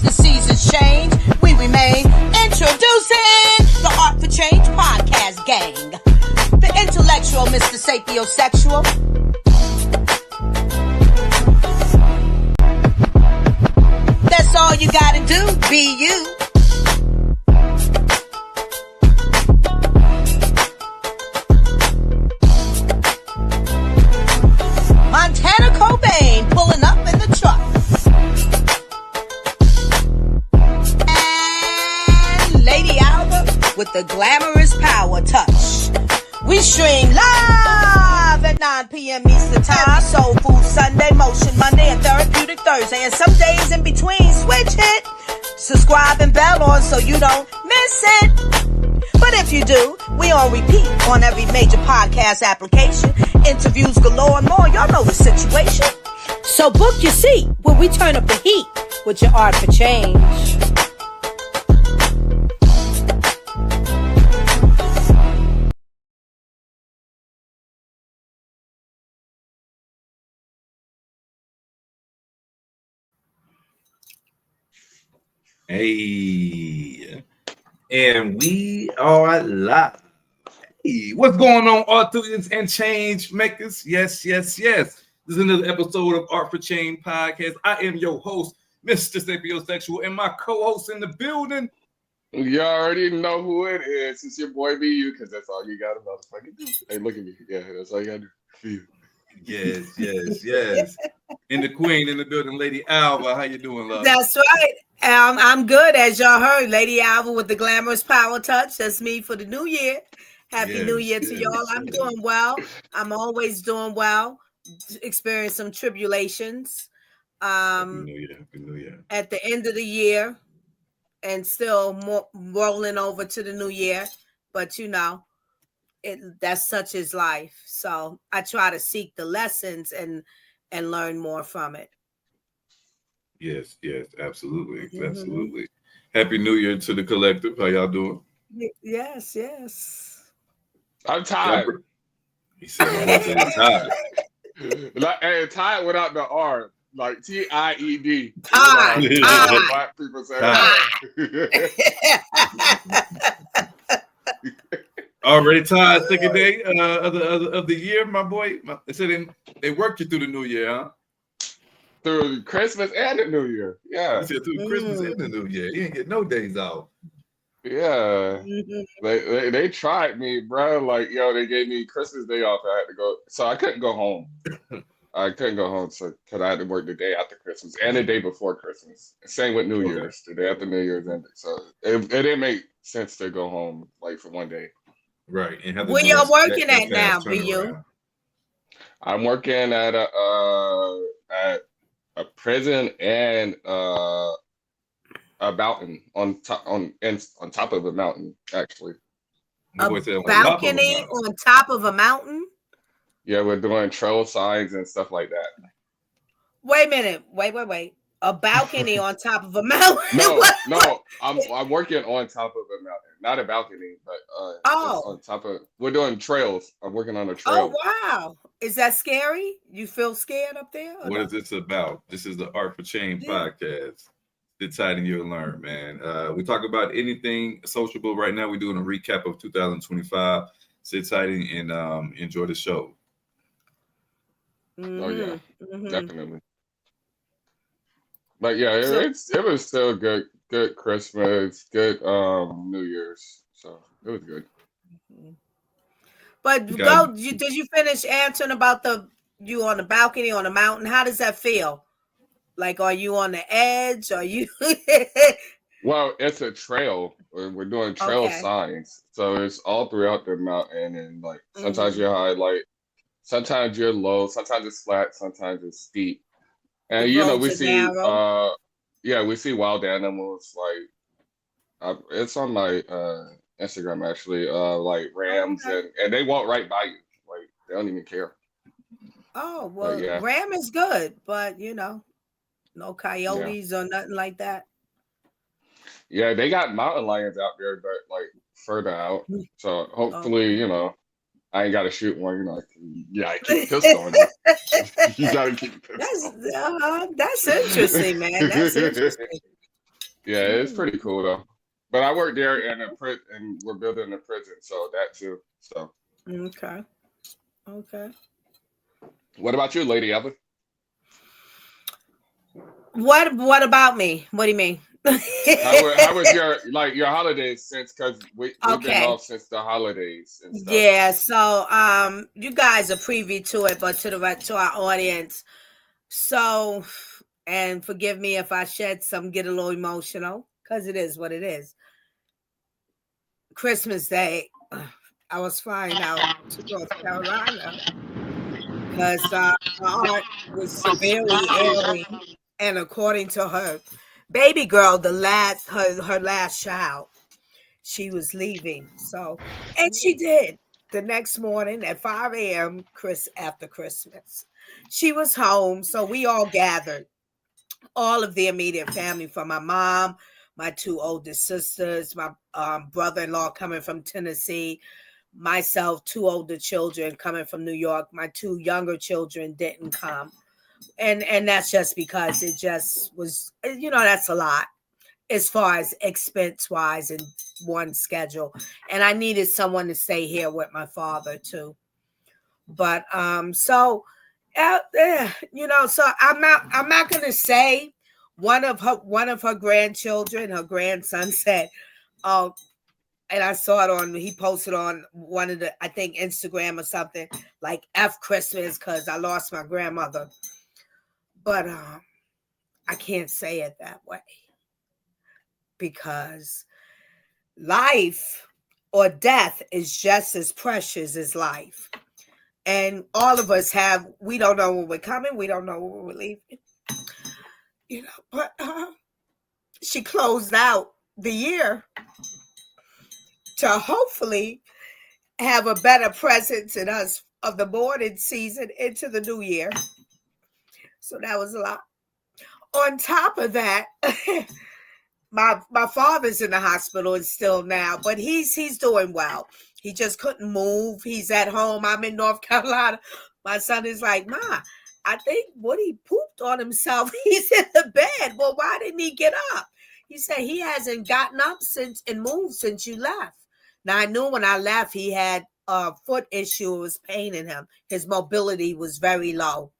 As the seasons change, we remain introducing the Art for Change podcast gang. The intellectual Mr. Sapiosexual. That's all you gotta do, be you. Montana Cobain pulling up in the truck. And Lady Alba with the glamorous power touch. We stream live at 9 p.m. Eastern Time. Soul Food Sunday, Motion Monday, and Therapeutic Thursday. And some days in between, switch it. Subscribe and bell on so you don't miss it. But if you do, we on repeat on every major podcast application. Interviews galore and more. Y'all know the situation. So book your seat when we turn up the heat with your Art for Change. Hey, and we are live. Hey, what's going on, authors and change makers? Yes. This is another episode of Art for Change podcast. I am your host, Mr. Sapiosexual, and my co-host in the building. You already know who it is. It's your boy BU, because that's all you got to motherfucking do. Hey, look at me. Yeah, that's all you got to do for you. Yes. And the queen in the building, Lady Alba. How you doing, love? That's right. I'm good, as y'all heard. Lady Alba with the glamorous power touch. That's me for the new year. Happy New Year to y'all. I'm doing well. I'm always doing well. Experience some tribulations. Happy New Year. At the end of the year, and still rolling over to the new year. But you know, that's such is life. So I try to seek the lessons and learn more from it. Yes, absolutely. Happy New Year to the collective. How y'all doing? Yes. I'm tired. He said I'm tired. Hey, tired without the R. Like T-I-E-D. Tired. Black people say Already tired, second day of the year, my boy. They said they worked you through the new year, huh? Through Christmas and the New Year. Yeah. You said through Christmas and the New Year. You didn't get no days off. Yeah. They tried me, bro. Like, they gave me Christmas day off. I had to go. So I couldn't go home. Because I had to work the day after Christmas and the day before Christmas. Same with New Year's. The day after New Year's ended. So it didn't make sense to go home like for one day. Right. And where y'all working at now, BU? I'm working at a prison and a mountain on top of a mountain, actually. A balcony on top of a mountain? Yeah, we're doing trail signs and stuff like that. Wait a minute. Wait. A balcony on top of a mountain? No. I'm working on top of a mountain. Not a balcony, but on top of. We're doing trails. I'm working on a trail. Oh wow! Is that scary? You feel scared up there? What is this about? This is the Art for Change podcast. It's exciting you to learn, man. We talk about anything sociable right now. We're doing a recap of 2025. It's exciting and enjoy the show. Oh yeah, definitely. But yeah, it was still good Christmas, good New Year's, so it was good. But did you finish answering about you on the balcony on the mountain? How does that feel? Like, are you on the edge? Are you? Well, it's a trail. We're doing trail signs, so it's all throughout the mountain, and like sometimes you're high, like sometimes you're low, sometimes it's flat, sometimes it's steep. And we see we see wild animals, like it's on my Instagram actually, like rams and they walk right by you. Like they don't even care. Oh well, ram is good, but no coyotes or nothing like that. Yeah, they got mountain lions out there, but like further out. So hopefully, I ain't got to shoot one. I keep pistol on you. You got to keep pistol. That's interesting, man. That's interesting. Yeah, it's pretty cool though. But I work there in a prison, and we're building a prison, so that too. So Okay. what about you, Lady Evan? What about me? What do you mean? How was your holidays since? Because we've been Okay. off since the holidays and stuff. Yeah, so you guys are privy to it, but to our audience. So, and forgive me if I get a little emotional, because it is what it is. Christmas Day, I was flying out to North Carolina because my aunt was severely ailing, and according to her baby girl, her last child, she was leaving. So, and she did. The next morning at 5 a.m., after Christmas, she was home. So we all gathered, all of the immediate family, from my mom, my two oldest sisters, my brother-in-law coming from Tennessee, myself, two older children coming from New York. My two younger children didn't come. And that's just because it just was, that's a lot as far as expense wise and one schedule. And I needed someone to stay here with my father too. But so so I'm not gonna say one of her grandchildren, her grandson said, oh, and I saw it he posted on one of the, I think, Instagram or something, like F Christmas because I lost my grandmother. But I can't say it that way, because life or death is just as precious as life. And all of us we don't know when we're coming. We don't know when we're leaving. But she closed out the year to hopefully have a better presence in us of the morning season into the new year. So that was a lot. On top of that, my father's in the hospital and still now, but he's doing well. He just couldn't move. He's at home. I'm in North Carolina. My son is like, Ma, I think Woody pooped on himself. He's in the bed. Well, why didn't he get up? He said he hasn't gotten up and moved since you left. Now, I knew when I left, he had a foot issue. It was paining him. His mobility was very low.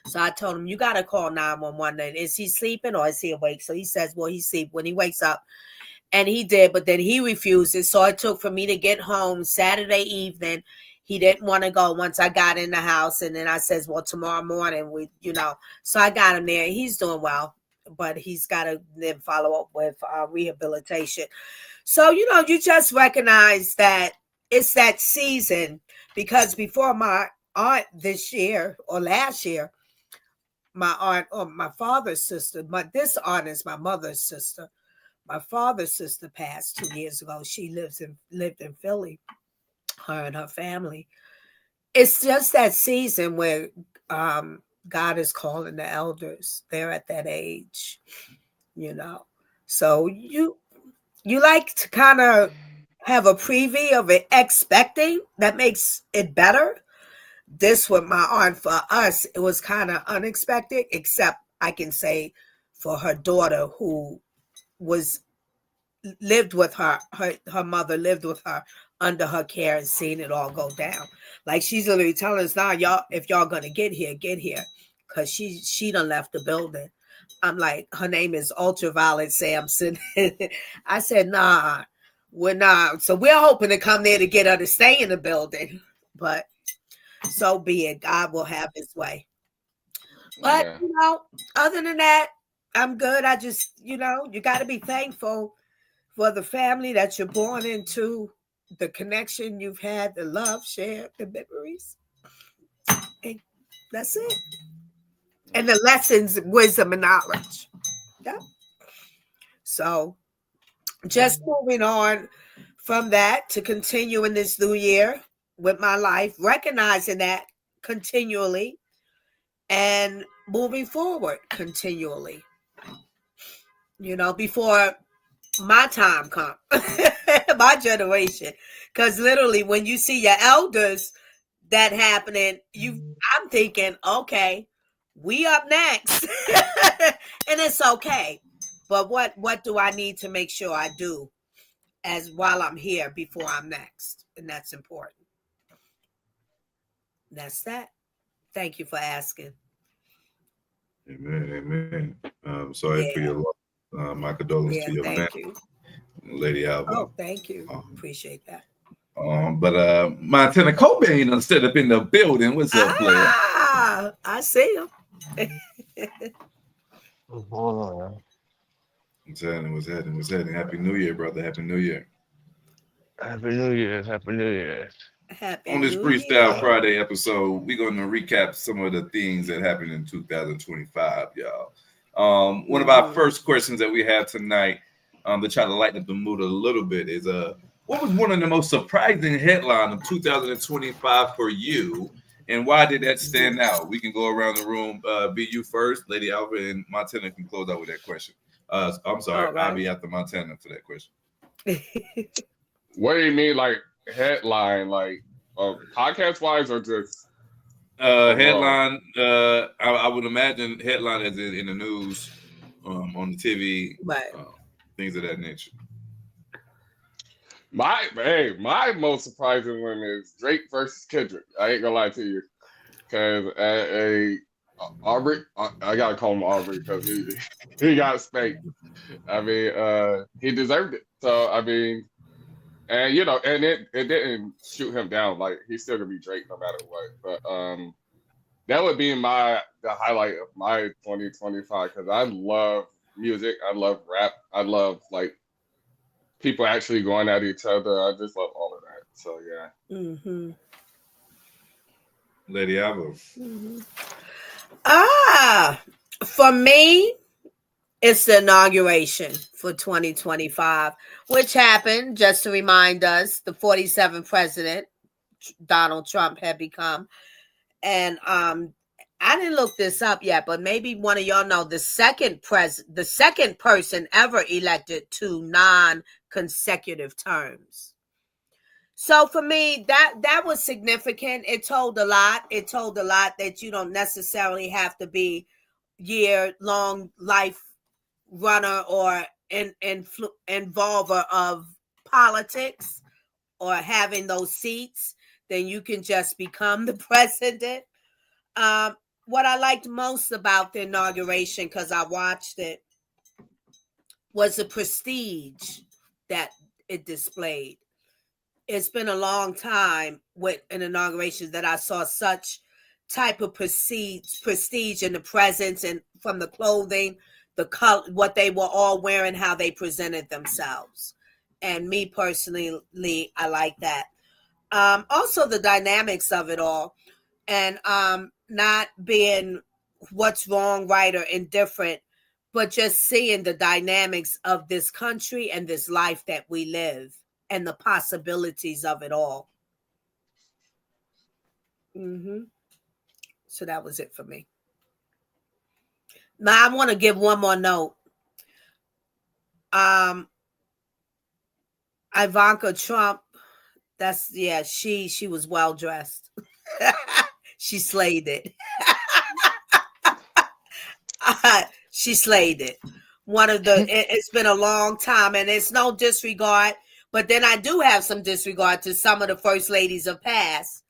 So I told him, you got to call 911. Is he sleeping or is he awake? So he says, well, he's asleep when he wakes up. And he did, but then he refuses. So it took for me to get home Saturday evening. He didn't want to go once I got in the house. And then I says, well, tomorrow morning, So I got him there. He's doing well, but he's got to then follow up with rehabilitation. So, you just recognize that it's that season, because before my aunt this year or last year, my aunt or my father's sister, but this aunt is my mother's sister. My father's sister passed 2 years ago. She lived in Philly, her and her family. It's just that season where God is calling the elders. They're at that age, So you like to kind of have a preview of it, expecting that makes it better. This with my aunt, for us, it was kind of unexpected, except I can say for her daughter, who lived with her mother lived with her under her care and seen it all go down. Like, she's literally telling us now, y'all, if y'all gonna get here, because she done left the building. I'm like, her name is Ultraviolet Sampson. I said, nah, we're not. So we're hoping to come there to get her to stay in the building, but so be it. God will have his way. But, other than that, I'm good. I just, you got to be thankful for the family that you're born into, the connection you've had, the love shared, the memories. And that's it. And the lessons, wisdom, and knowledge. Yeah. So just moving on from that to continue in this new year with my life, recognizing that continually and moving forward continually, before my time comes, my generation. Because literally when you see your elders that happening, I'm thinking, okay, we up next. And it's okay. But what do I need to make sure I do as while I'm here before I'm next? And that's important. That's that. Thank you for asking. Amen, amen. Sorry for Yeah, your loss. My condolences yeah, to your thank you. family, Lady Alva. Oh, thank you. Um, Appreciate that. but Montana Cobain done stood up in the building. What's up, player? I see him. What's going on, What's happening? What's happening? What's happening? Happy New Year, brother. Happy New Year. man? Happy New Year. Happy New Year. Happy On this New Freestyle Year. Friday episode, we're going to recap some of the things that happened in 2025, y'all. One of our Mm-hmm. first questions that we have tonight, to try to lighten up the mood a little bit, is what was one of the most surprising headlines of 2025 for you, and why did that stand out? We can go around the room. Be you first, Lady Alva, and Montana can close out with that question. I'm sorry, All I'll right. be after Montana for that question. What do you mean, like headline, like podcast wise, or just overall? Headline. I would imagine headline as in the news, on the TV, Right. uh, things of that nature. My most surprising one is Drake versus Kendrick. I ain't gonna lie to you, because Aubrey, I gotta call him Aubrey because he he got spanked. I mean, he deserved it. So I mean, and and it didn't shoot him down. Like he's still gonna be Drake no matter what. But that would be the highlight of my 2025 because I love music. I love rap. I love like people actually going at each other. I just love all of that. So yeah. Mm-hmm. Lady Alva. Mm-hmm. Ah, for me, it's the inauguration for 2025, which happened, just to remind us, the 47th president, Donald Trump, had become. And I didn't look this up yet, but maybe one of y'all know the second person ever elected to non-consecutive terms. So for me, that was significant. It told a lot. It told a lot that you don't necessarily have to be year-long life runner or involver of politics or having those seats. Then you can just become the president. Um, what I liked most about the inauguration, because I watched it, was the prestige that it displayed. It's been a long time with an inauguration that I saw such type of prestige in the presence and from the clothing, the color, what they were all wearing, how they presented themselves. And me personally, I like that. Also, the dynamics of it all, and not being what's wrong, right, or indifferent, but just seeing the dynamics of this country and this life that we live and the possibilities of it all. Mm-hmm. So that was it for me. Now I want to give one more note. Um, Ivanka Trump. She was well dressed. She slayed it. She slayed it. It's been a long time, and it's no disregard, but then I do have some disregard to some of the first ladies of past.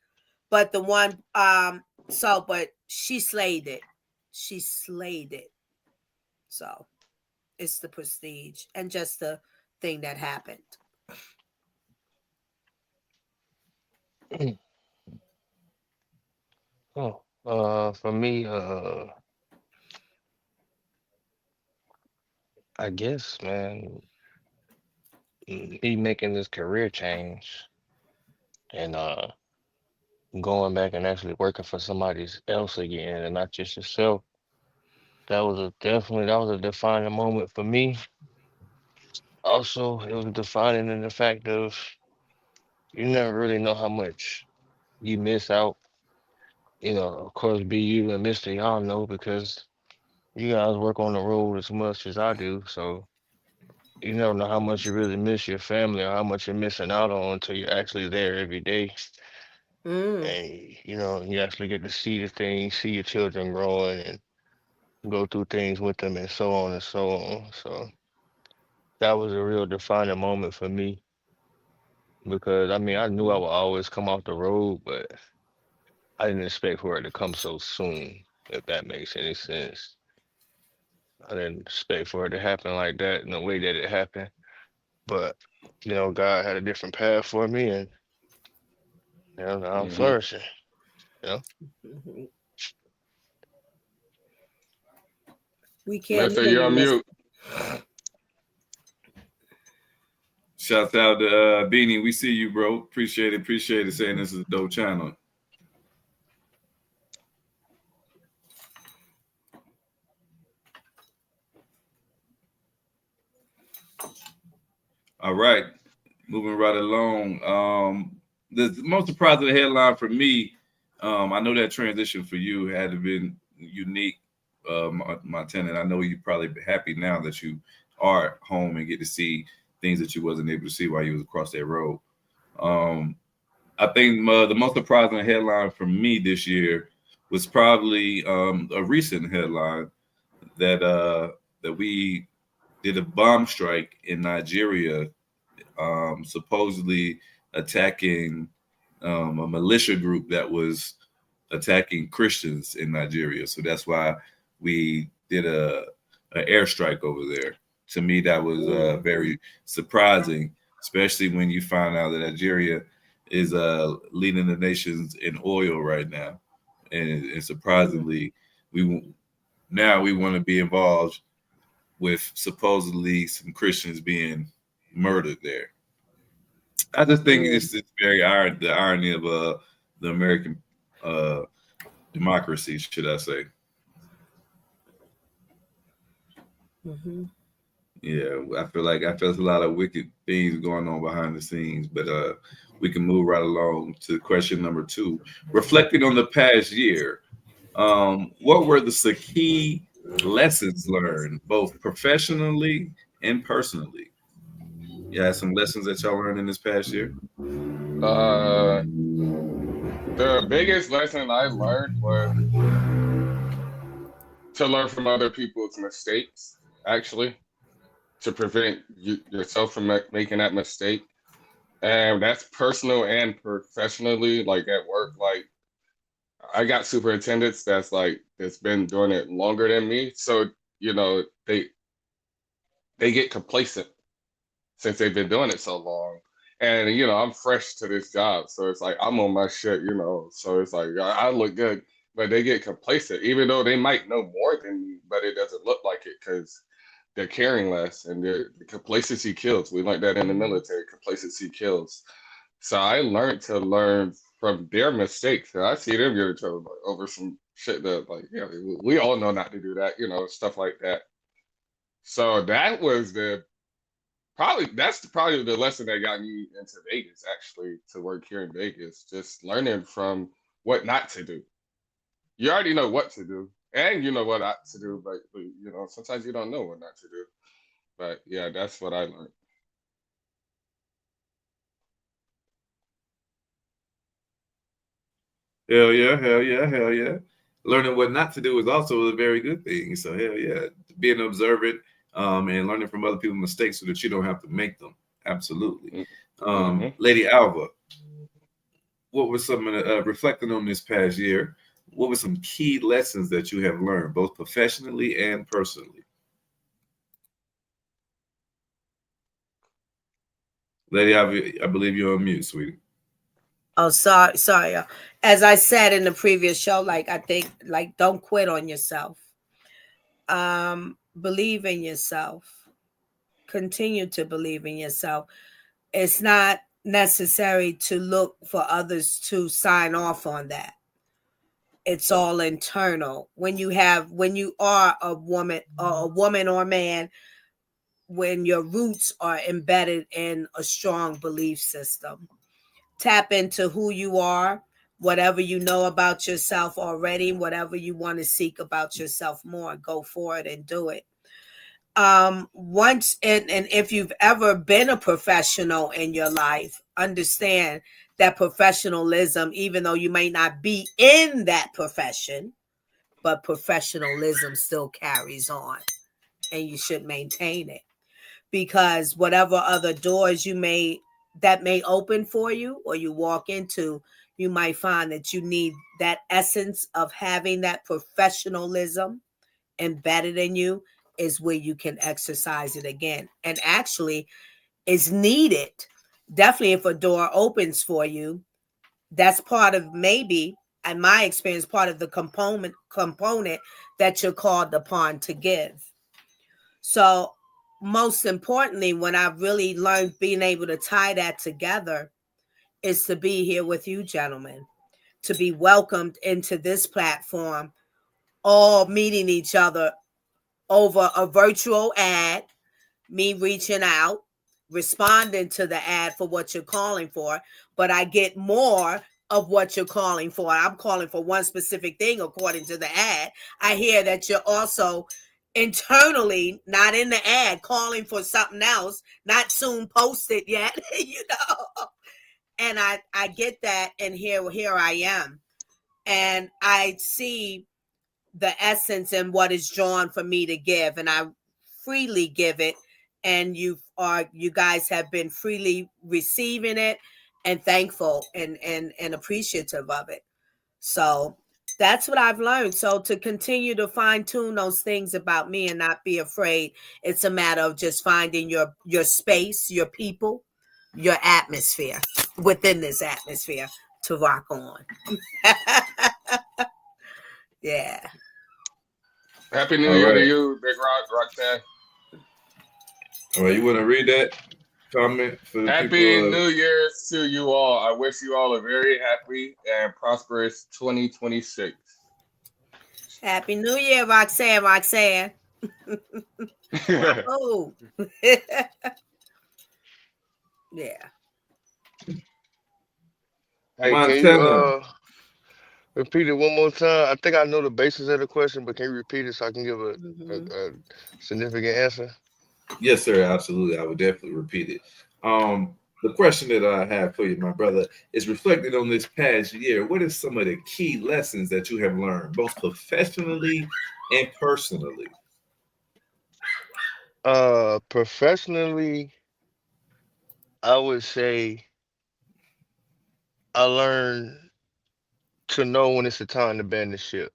But the one, but she slayed it. She slayed it. So it's the prestige and just the thing that happened. Oh, for me, I guess, man, me making this career change and going back and actually working for somebody else again and not just yourself. That was a defining moment for me. Also, it was defining in the fact of you never really know how much you miss out. Of course, be you and Mr. Y'all know because you guys work on the road as much as I do. So you never know how much you really miss your family or how much you're missing out on until you're actually there every day. Mm. And you actually get to see the things, see your children growing, and go through things with them, and so on and so on. So that was a real defining moment for me because I mean I knew I would always come off the road, but I didn't expect for it to come so soon, if that makes any sense. I didn't expect for it to happen like that in the way that it happened. But God had a different path for me, and now I'm Mm-hmm. flourishing. You know, We can't Mister, hear you're you, on Mister. mute. Shouts out to Beanie. We see you, bro. Appreciate it. Appreciate it. Saying this is a dope channel. All right, moving right along. The most surprising headline for me, I know that transition for you had to been unique, my tenant. I know you're probably happy now that you are home and get to see things that you wasn't able to see while you was across that road. Um, I think the most surprising headline for me this year was probably a recent headline that that we did a bomb strike in Nigeria, supposedly attacking a militia group that was attacking Christians in Nigeria. So that's why we did a airstrike over there. To me, that was very surprising, especially when you find out that Nigeria is leading the nations in oil right now, and surprisingly, we now we want to be involved with supposedly some Christians being murdered there. I just think it's very the irony of the American uh, democracy, should I say? Mm-hmm. Yeah, I feel there's a lot of wicked things going on behind the scenes, but we can move right along to question number 2. Reflecting on the past year, what were the key lessons learned, both professionally and personally? Yeah, some lessons that y'all learned in this past year. Uh, the biggest lesson I learned was to learn from other people's mistakes, actually, to prevent yourself from making that mistake. And that's personal and professionally, like at work. Like I got superintendents that's been doing it longer than me. So, you know, they get complacent since they've been doing it so long. And I'm fresh to this job, so it's like I'm on my shit. So it's like I look good, but they get complacent, even though they might know more than me, but it doesn't look like it because they're caring less, and the complacency kills. We learned that in the military. Complacency kills. So I learned to learn from their mistakes. And I see them get in trouble over some shit that, like, we all know not to do that, stuff like that. So that was probably the lesson that got me into Vegas, actually, to work here in Vegas, just learning from what not to do. You already know what to do, and you know what not to do, but sometimes you don't know what not to do. But yeah, that's what I learned. Hell yeah, hell yeah, hell yeah. Learning what not to do is also a very good thing. So hell yeah, being observant and learning from other people's mistakes so that you don't have to make them. Absolutely. Mm-hmm. Lady Alva, what was some reflecting on this past year? What were some key lessons that you have learned, both professionally and personally? Lady Alva, I believe you're on mute, sweetie. Oh, sorry. As I said in the previous show, I think, don't quit on yourself. Believe in yourself. Continue to believe in yourself. It's not necessary to look for others to sign off on that. It's all internal. When you are a woman or man, when your roots are embedded in a strong belief system, tap into who you are, whatever you know about yourself already, whatever you want to seek about yourself more, go for it and do it. Once and if you've ever been a professional in your life, understand that professionalism, even though you may not be in that profession, but professionalism still carries on, and you should maintain it, because whatever other doors that may open for you or you walk into, you might find that you need that essence of having that professionalism embedded in you is where you can exercise it again. And actually, it's needed. Definitely, if a door opens for you, that's part of, maybe, in my experience, part of the component that you're called upon to give. So most importantly, when I really learned being able to tie that together, is to be here with you gentlemen, to be welcomed into this platform, all meeting each other over a virtual ad, me reaching out, responding to the ad for what you're calling for, but I get more of what you're calling for. I'm calling for one specific thing according to the ad. I hear that you're also internally, not in the ad, calling for something else, not soon posted yet, And I get that, and here I am. And I see the essence and what is drawn for me to give, and I freely give it, and you guys have been freely receiving it and thankful and appreciative of it. So that's what I've learned. So to continue to fine tune those things about me and not be afraid, it's a matter of just finding your space, your people, your atmosphere within this atmosphere to rock on. Yeah. Happy New Year to you, Big Roxanne. All right, you want to read that comment for the Happy people? New Year's to you all. I wish you all a very happy and prosperous 2026. Happy New Year, Roxanne. Oh. Yeah. Hey, Montana. can you repeat it one more time? I think I know the basis of the question, but can you repeat it so I can give a significant answer? Yes, sir. Absolutely. I would definitely repeat it. The question that I have for you, my brother, is reflecting on this past year. What are some of the key lessons that you have learned, both professionally and personally? Professionally, I would say I learned to know when it's the time to bend the ship,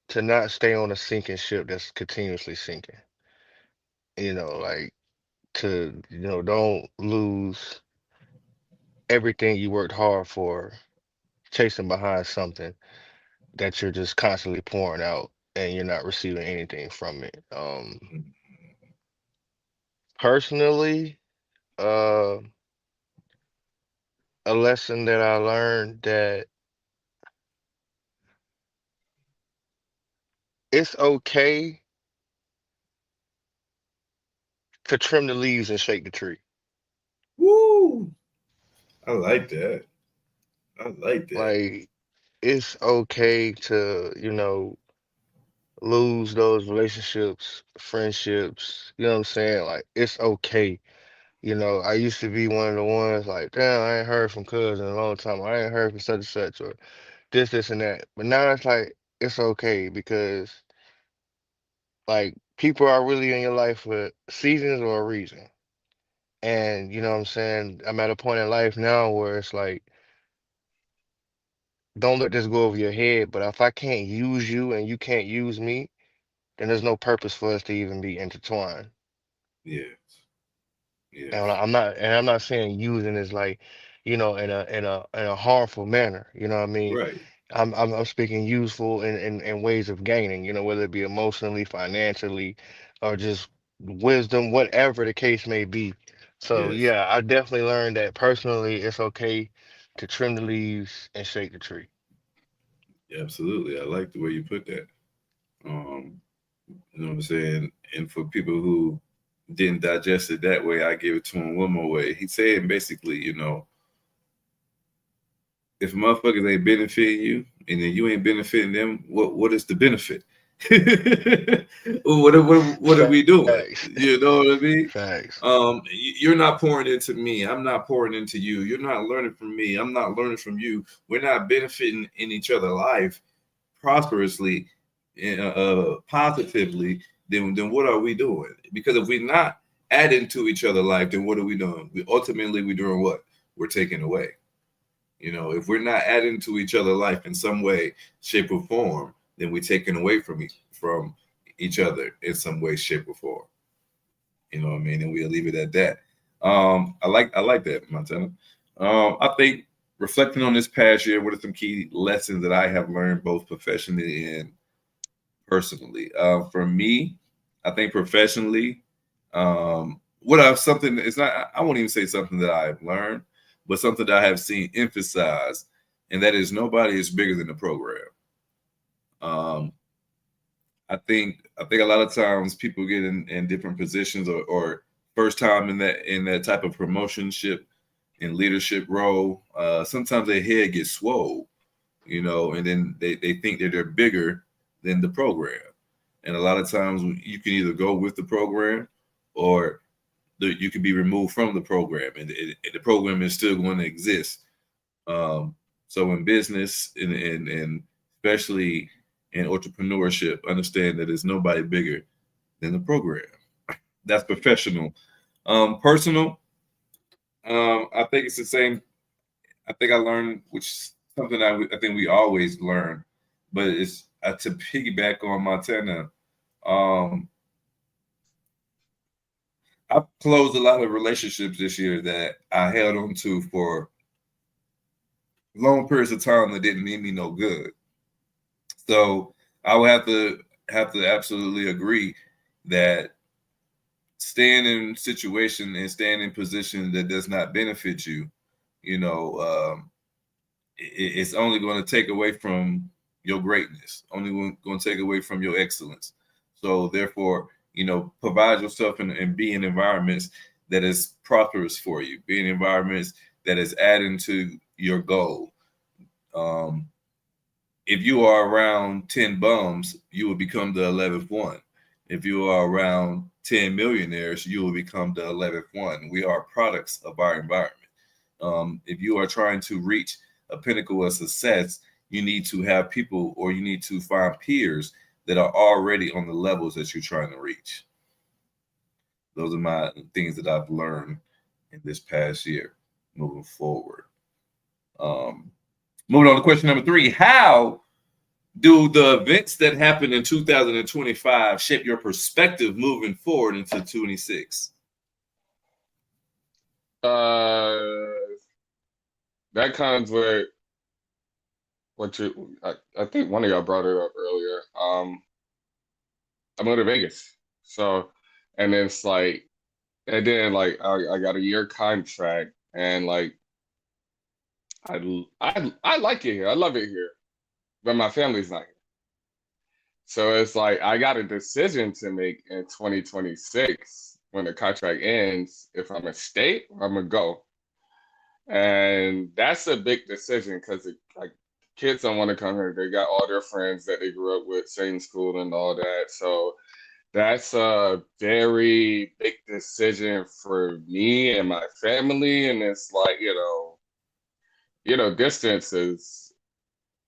to not stay on a sinking ship that's continuously sinking. Like don't lose everything you worked hard for, chasing behind something that you're just constantly pouring out and you're not receiving anything from it. Personally, uh, a lesson that I learned that it's okay to trim the leaves and shake the tree. Woo! I like that. I like that. Like it's okay to, lose those relationships, friendships, you know what I'm saying? Like it's okay. I used to be one of the ones like, damn, I ain't heard from cuz in a long time. I ain't heard from such and such or this, and that. But now it's like it's okay because like people are really in your life for seasons or a reason. And you know what I'm saying? I'm at a point in life now where it's like, don't let this go over your head. But if I can't use you and you can't use me, then there's no purpose for us to even be intertwined. Yes. And Yes. I'm not saying using is like, in a harmful manner. You know what I mean? Right. I'm speaking useful in ways of gaining, whether it be emotionally, financially, or just wisdom, whatever the case may be. So Yes. yeah, I definitely learned that personally it's okay to trim the leaves and shake the tree. Absolutely. I like the way you put that. Um, you know what I'm saying? And for people who didn't digest it that way, I give it to him one more way. He's saying basically, if motherfuckers ain't benefiting you and then you ain't benefiting them, what is the benefit? What are we doing? Facts. You know what I mean? Facts. You're not pouring into me. I'm not pouring into you. You're not learning from me. I'm not learning from you. We're not benefiting in each other's life prosperously. positively, then what are we doing? Because if we're not adding to each other's life, then what are we doing? We're doing what? We're taking away. If we're not adding to each other's life in some way, shape, or form, then we're taking away from each other in some way, shape, or form. You know what I mean? And we'll leave it at that. I like that, Montana. I think reflecting on this past year, what are some key lessons that I have learned both professionally and personally? For me, I think professionally, something it's not. I won't even say something that I've learned, but something that I have seen emphasized, and that is nobody is bigger than the program. I think a lot of times people get in different positions or first time in that type of promotionship and leadership role. Sometimes their head gets swole, and then they think that they're bigger than the program. And a lot of times you can either go with the program or you can be removed from the program, and the program is still going to exist. So in business and especially in entrepreneurship, understand that there's nobody bigger than the program. That's professional. Personal, I think it's the same. I think I learned, which something I think we always learn, but it's to piggyback on Montana. I've closed a lot of relationships this year that I held on to for long periods of time that didn't mean me no good. So I would have to absolutely agree that staying in situation and staying in position that does not benefit you, it's only going to take away from your greatness, only going to take away from your excellence. So therefore, provide yourself and be in environments that is prosperous for you, be in environments that is adding to your goal. If you are around 10 bums, you will become the 11th one. If you are around 10 millionaires, you will become the 11th one. We are products of our environment. If you are trying to reach a pinnacle of success, you need to have people, or you need to find peers that are already on the levels that you're trying to reach. Those are my things that I've learned in this past year moving forward. Moving on to question number 3. How do the events that happened in 2025 shape your perspective moving forward into 26? That comes with I think one of y'all brought it up earlier. I moved to Vegas. So, and it's like, and then like I got a year contract, and like I like it here. I love it here, but my family's not here. So it's like I got a decision to make in 2026 when the contract ends, if I'm gonna stay or I'm gonna go. And that's a big decision because like kids don't want to come here. They got all their friends that they grew up with, same school and all that. So that's a very big decision for me and my family. And it's like, distance is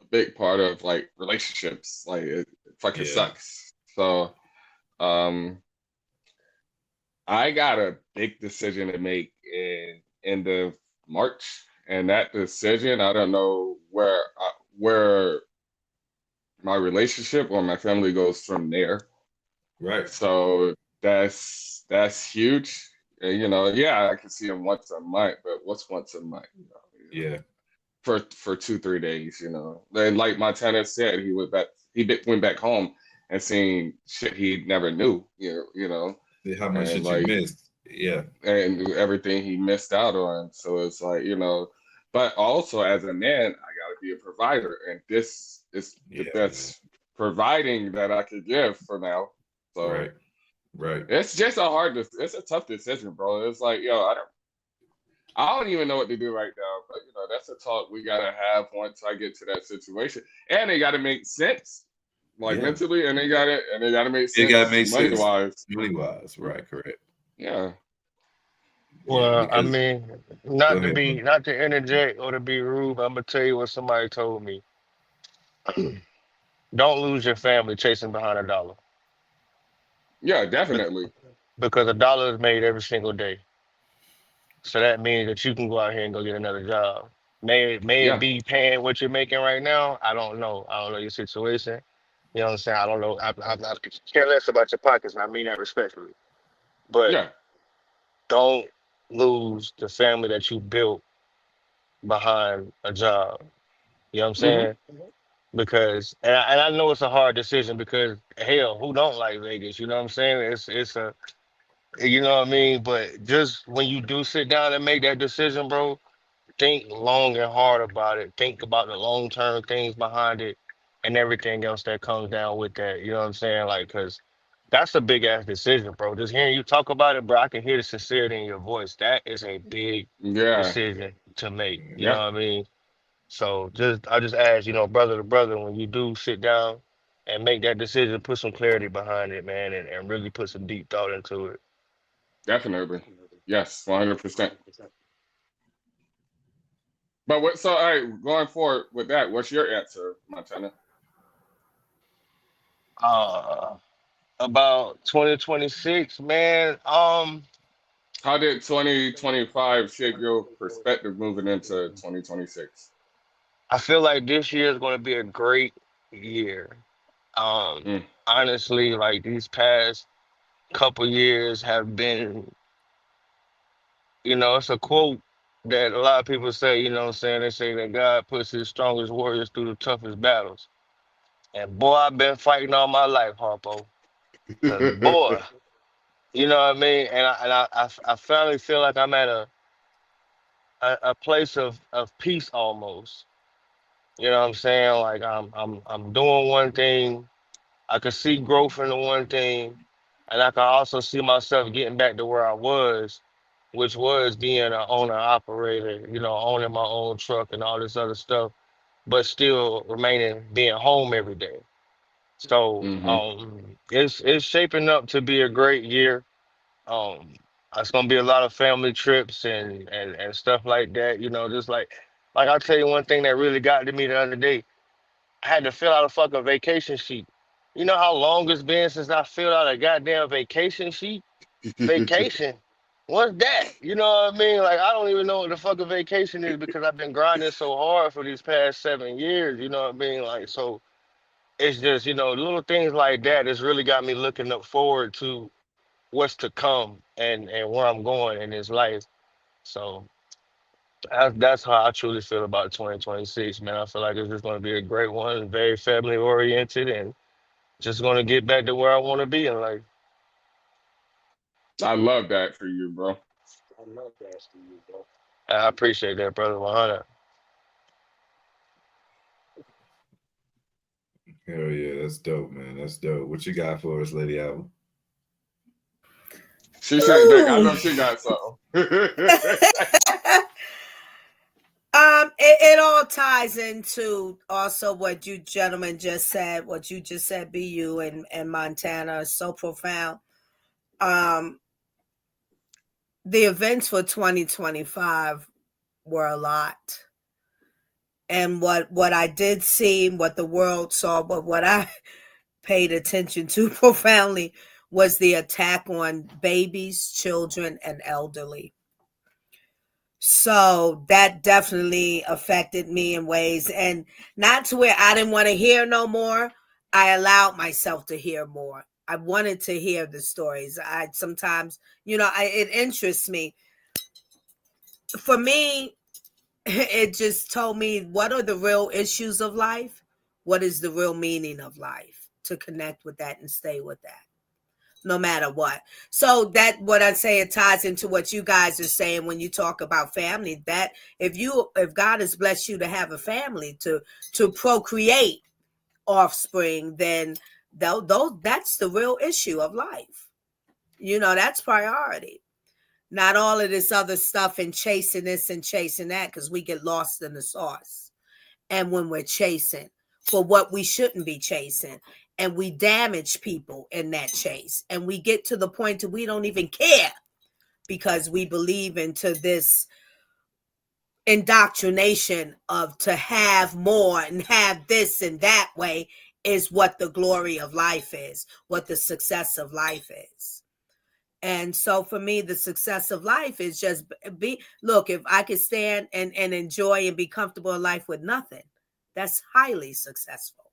a big part of like relationships. Like it fucking sucks. So I got a big decision to make in end of March, and that decision, I don't know where my relationship or my family goes from there. Right. So that's huge. And, I can see him once a month, but what's once a month? Yeah. For 2-3 days, And like Montana said, he went back home and seen shit he never knew. How much shit you missed. Yeah. And everything he missed out on. So it's like, but also as a man, I gotta be a provider. And this is the best providing that I could give for now. So right. It's just it's a tough decision, bro. It's like, I don't even know what to do right now, but that's a talk we gotta have once I get to that situation. And it gotta make sense. Like mentally, and they gotta make sense. It gotta make money sense. wise. Money wise, right? Correct. Yeah. Well, I mean, not to interject or to be rude, but I'm gonna tell you what somebody told me. don't lose your family chasing behind a dollar. Yeah, definitely. Because a dollar is made every single day. So that means that you can go out here and go get another job. May it Yeah, be paying what you're making right now. I don't know. I don't know your situation. You know what I'm saying? I don't know. I'm not care less about your pockets, and I mean that respectfully. But yeah. don't lose the family that you built behind a job. You know what I'm Hmm. saying? Because and I know it's a hard decision because hell, who don't like Vegas? You know what I'm saying? It's a you know what I mean? But just when you do sit down and make that decision, bro, think long and hard about it. Think about the long term things behind it and everything else that comes down with that. You know what I'm saying? Like, cause that's a big ass decision, bro. Just hearing you talk about it, bro, I can hear the sincerity in your voice. That is a big Yeah, decision to make. You know yeah. what I mean? So I just ask, brother to brother, when you do sit down and make that decision, put some clarity behind it, man, and really put some deep thought into it. Definitely. Yes, 100%. But what? So, all right, going forward with that, what's your answer, Montana? Uh about 2026, man. How did 2025 shape your perspective moving into 2026? I feel like this year is going to be a great year. Um, Mm, Honestly, like these past couple years have been, it's a quote that a lot of people say, you know what I'm saying? They say that God puts his strongest warriors through the toughest battles. And boy, I've been fighting all my life, Harpo. Cause boy, you know what I mean? And I finally feel like I'm at a place of peace almost. You know what I'm saying? Like I'm doing one thing. I could see growth in the one thing, and I can also see myself getting back to where I was, which was being an owner operator, owning my own truck and all this other stuff, but still remaining being home every day. So mm-hmm. it's shaping up to be a great year. Um, it's gonna be a lot of family trips and stuff like that. Just like I'll tell you one thing that really got to me the other day. I had to fill out a fucking vacation sheet. You know how long it's been since I filled out a goddamn vacation sheet? Vacation. What's that? You know what I mean? Like I don't even know what the fucking vacation is because I've been grinding so hard for these past 7 years. You know what I mean? Like so, it's just little things like that. It's really got me looking up forward to what's to come and where I'm going in this life. So that's how I truly feel about 2026, man. I feel like it's just going to be a great one, very family oriented, and just going to get back to where I want to be in life. I love that for you, bro. I appreciate that, brother. 100. Hell yeah, that's dope, man. That's dope. What you got for us, Lady Alba? She sent back. I Ooh. know she got something. It all ties into also what you gentlemen just said, what you just said, BU and Montana is so profound. The events for 2025 were a lot. And what I did see, what the world saw, but what I paid attention to profoundly was the attack on babies, children, and elderly. So that definitely affected me in ways, and not to where I didn't want to hear no more. I allowed myself to hear more. I wanted to hear the stories. I sometimes, it interests me. For me, it just told me what are the real issues of life? What is the real meaning of life? To connect with that and stay with that, no matter what. So that what I say, it ties into what you guys are saying when you talk about family, that if God has blessed you to have a family to procreate offspring, then that's the real issue of life. That's priority. Not all of this other stuff and chasing this and chasing that, because we get lost in the sauce. And when we're chasing for what we shouldn't be chasing, and we damage people in that chase, and we get to the point that we don't even care because we believe into this indoctrination of to have more and have this and that way, is what the glory of life is, what the success of life is. And so for me, the success of life is just look, if I could stand and enjoy and be comfortable in life with nothing, that's highly successful.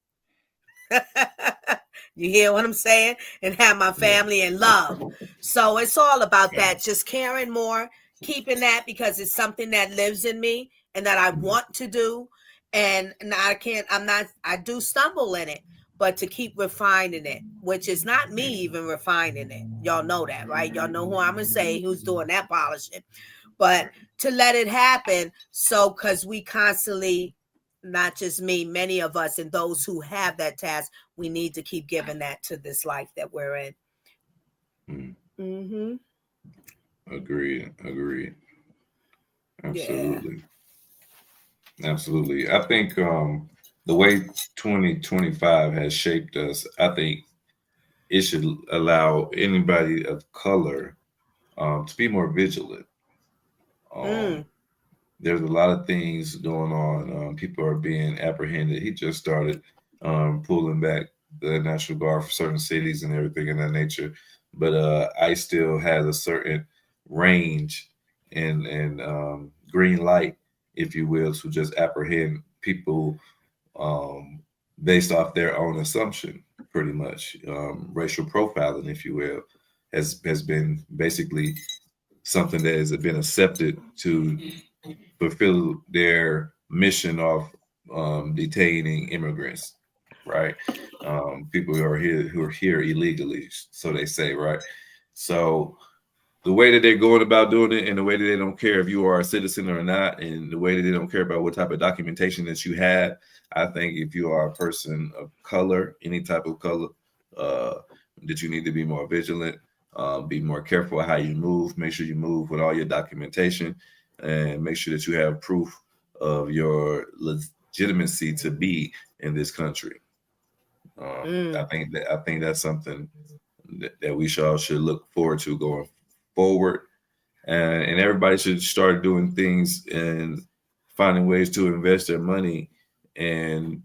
You hear what I'm saying? And have my family and love. So it's all about that, just caring more, keeping that, because it's something that lives in me and that I want to do. And I do stumble in it, but to keep refining it, which is not me even refining it. Y'all know that, right? Y'all know who I'm going to say, who's doing that polishing. But to let it happen, so because we constantly, not just me, many of us and those who have that task, we need to keep giving that to this life that we're in. Mm-hmm. Agreed. Absolutely. Yeah. Absolutely. I think the way 2025 has shaped us, I think it should allow anybody of color to be more vigilant. There's a lot of things going on. People are being apprehended. He just started pulling back the National Guard for certain cities and everything of that nature. But ICE still has a certain range and green light, if you will, to just apprehend people based off their own assumption, pretty much. Racial profiling, if you will, has been basically something that has been accepted to fulfill their mission of detaining immigrants, right? People who are here illegally, so they say, right? So the way that they're going about doing it, and the way that they don't care if you are a citizen or not, and the way that they don't care about what type of documentation that you have, I think if you are a person of color, any type of color, that you need to be more vigilant, be more careful how you move. Make sure you move with all your documentation, and make sure that you have proof of your legitimacy to be in this country. I think that's something that we should look forward to going forward, and everybody should start doing things and finding ways to invest their money and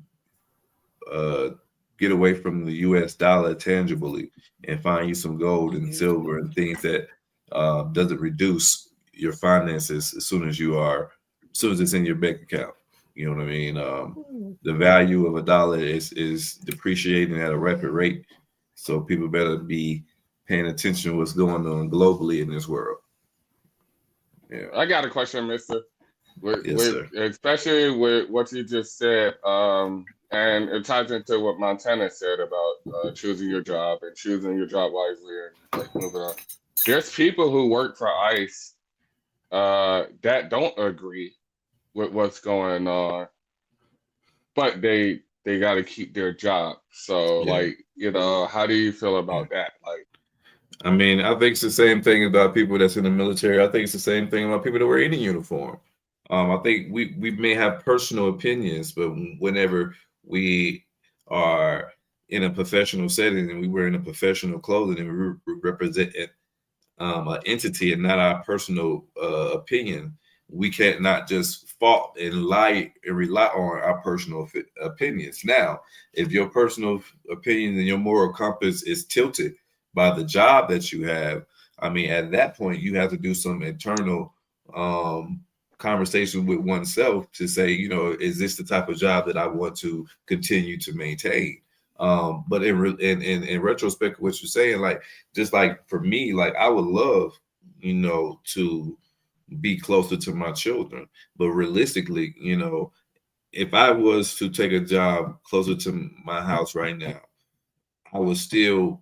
get away from the U.S. dollar tangibly and find you some gold and silver and things that doesn't reduce your finances as soon as it's in your bank account. You know what I mean? The value of a dollar is depreciating at a rapid rate, so people better be paying attention to what's going on globally in this world. Yeah. I got a question, Mister. Sir. Especially with what you just said, and it ties into what Montana said about choosing your job and choosing your job wisely and like moving on. There's people who work for ICE that don't agree with what's going on, but they got to keep their job. So, how do you feel about that? Like, I mean, I think it's the same thing about people that's in the military. I think it's the same thing about people that wear any uniform. I think we may have personal opinions, but whenever we are in a professional setting and we wear in a professional clothing and we represent an entity and not our personal opinion, we can't not just fault and lie and rely on our personal opinions. Now, if your personal opinion and your moral compass is tilted by the job that you have, I mean, at that point, you have to do some internal conversation with oneself to say, is this the type of job that I want to continue to maintain? But in retrospect, what you're saying, like, just like for me, like I would love, to be closer to my children, but realistically, if I was to take a job closer to my house right now, I would still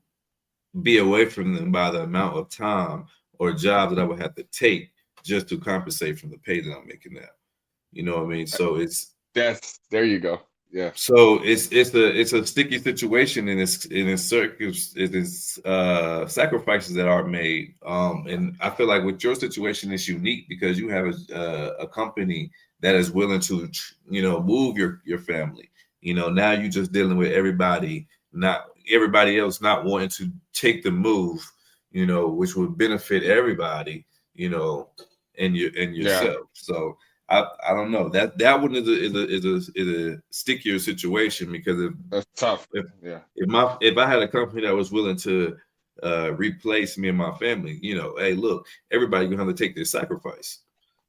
be away from them by the amount of time or job that I would have to take just to compensate from the pay that I'm making now. You know what I mean? So there you go. Yeah. So it's a sticky situation, and it's sacrifices that are made. And I feel like with your situation, it's unique because you have a company that is willing to move your family. Now you're just dealing with everybody else not wanting to take the move, which would benefit everybody, and yourself. So I don't know. That one is a stickier situation because that's tough. If I had a company that was willing to replace me and my family, you know, hey, look, everybody gonna have to take this sacrifice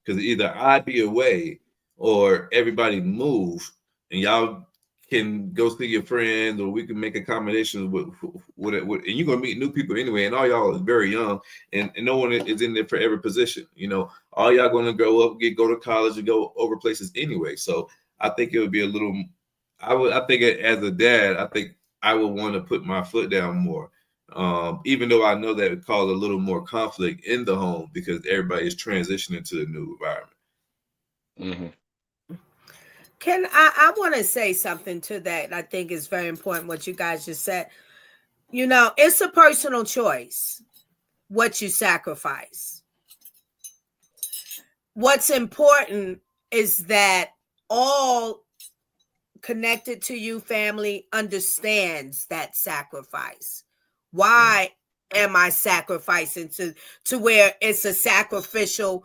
because either I'd be away or everybody move and y'all can go see your friends or we can make accommodations with and you're gonna meet new people anyway, and all y'all is very young and no one is in there for every position. You know, all y'all gonna grow up, go to college and go over places anyway. So I think it would be a little I think as a dad, I think I would want to put my foot down more. Even though I know that it cause a little more conflict in the home because everybody is transitioning to the new environment. Mm-hmm. I want to say something to that. I think is very important what you guys just said. You know, it's a personal choice what you sacrifice. What's important is that all connected to you family understands that sacrifice. Why am I sacrificing to where it's a sacrificial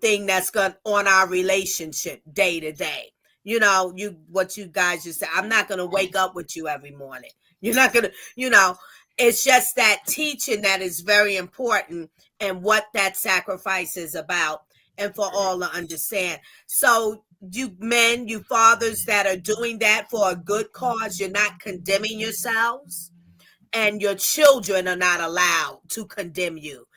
thing that's going on our relationship day to day? You know, what you guys just said, I'm not going to wake up with you every morning. You're not going to, you know, it's just that teaching that is very important and what that sacrifice is about and for all to understand. So you men, you fathers that are doing that for a good cause, you're not condemning yourselves, and your children are not allowed to condemn you.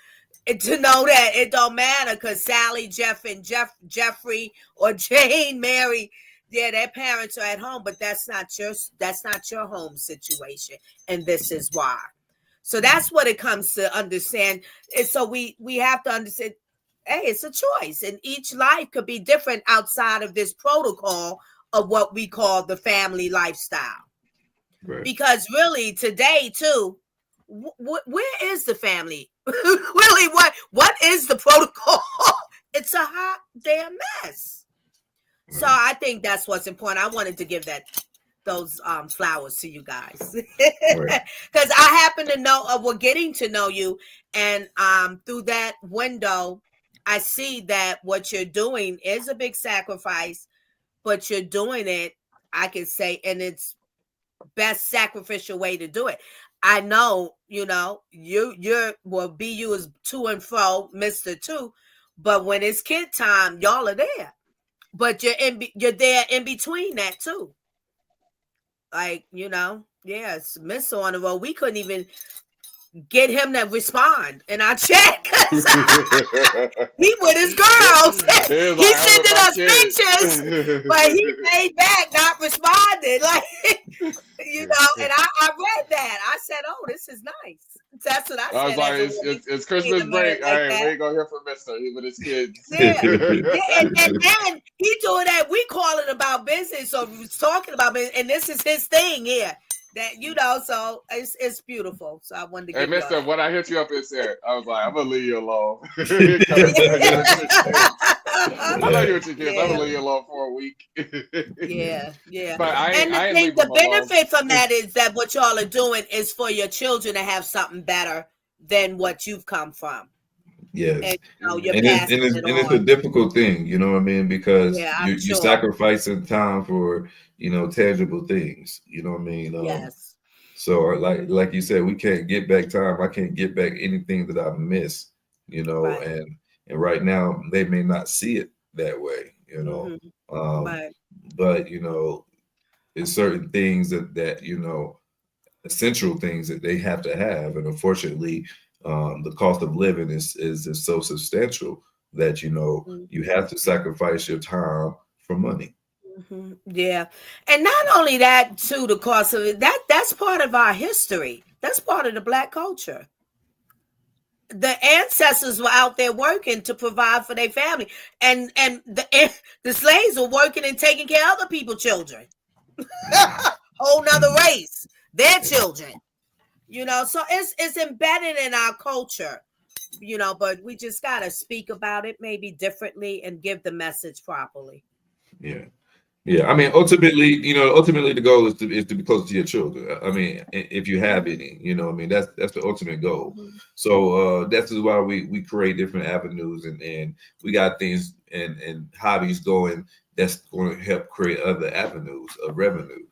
And to know that it don't matter because Sally, Jeffrey, or Jane, Mary, yeah, their parents are at home, but that's not your home situation, and this is why. So that's what it comes to understand. And so we have to understand. Hey, it's a choice, and each life could be different outside of this protocol of what we call the family lifestyle. Right. Because really, today too, where is the family? Really, what is the protocol? It's a hot damn mess. Right. So I think that's what's important. I wanted to give those flowers to you guys because I happen to know we're getting to know you, and through that window, I see that what you're doing is a big sacrifice, but you're doing it, I can say, in its best sacrificial way to do it. I know, you know, you're BU is to and fro, Mr. 2, but when it's kid time, y'all are there. But you're there in between that too. Like, you know, it's Mr. on the road. We couldn't even get him to respond in our chat. He with his girls. He's sending us pictures, but he made back not responding. Like, you know, and I read that. I said, "Oh, this is nice." That's what I said. I was like, "It's Christmas break. All right, we ain't gonna hear from Mister. He with his kids." Yeah, and he doing that. We calling about business, so he's talking about business, and this is his thing here. That, you know, so it's beautiful. So I wanted to give Mister, when I hit you up and said, I was like, I'm gonna leave you alone. I know you're with your kids. I'm gonna leave you alone for a week. Yeah. But the benefit from that is that what y'all are doing is for your children to have something better than what you've come from. Yes, and, you know, it's a difficult thing, you know what I mean, because you're sacrificing time for, you know, tangible things, you know what I mean. Yes. So like you said, we can't get back time. I can't get back anything that I missed, you know, and right now they may not see it that way, you know. But you know, it's certain things that you know, essential things that they have to have, and unfortunately, the cost of living is so substantial that, you know, you have to sacrifice your time for money. Mm-hmm. Yeah, and not only that, too, the cost of it, that's part of our history. That's part of the Black culture. The ancestors were out there working to provide for their family, and the slaves were working and taking care of other people's children. Whole nother race, their children. You know, so it's embedded in our culture, you know, but we just got to speak about it maybe differently and give the message properly. Yeah. I mean, ultimately the goal is to be close to your children. I mean, if you have any, you know, I mean, that's the ultimate goal. So that's why we create different avenues, and we got things and hobbies going, that's going to help create other avenues of revenue.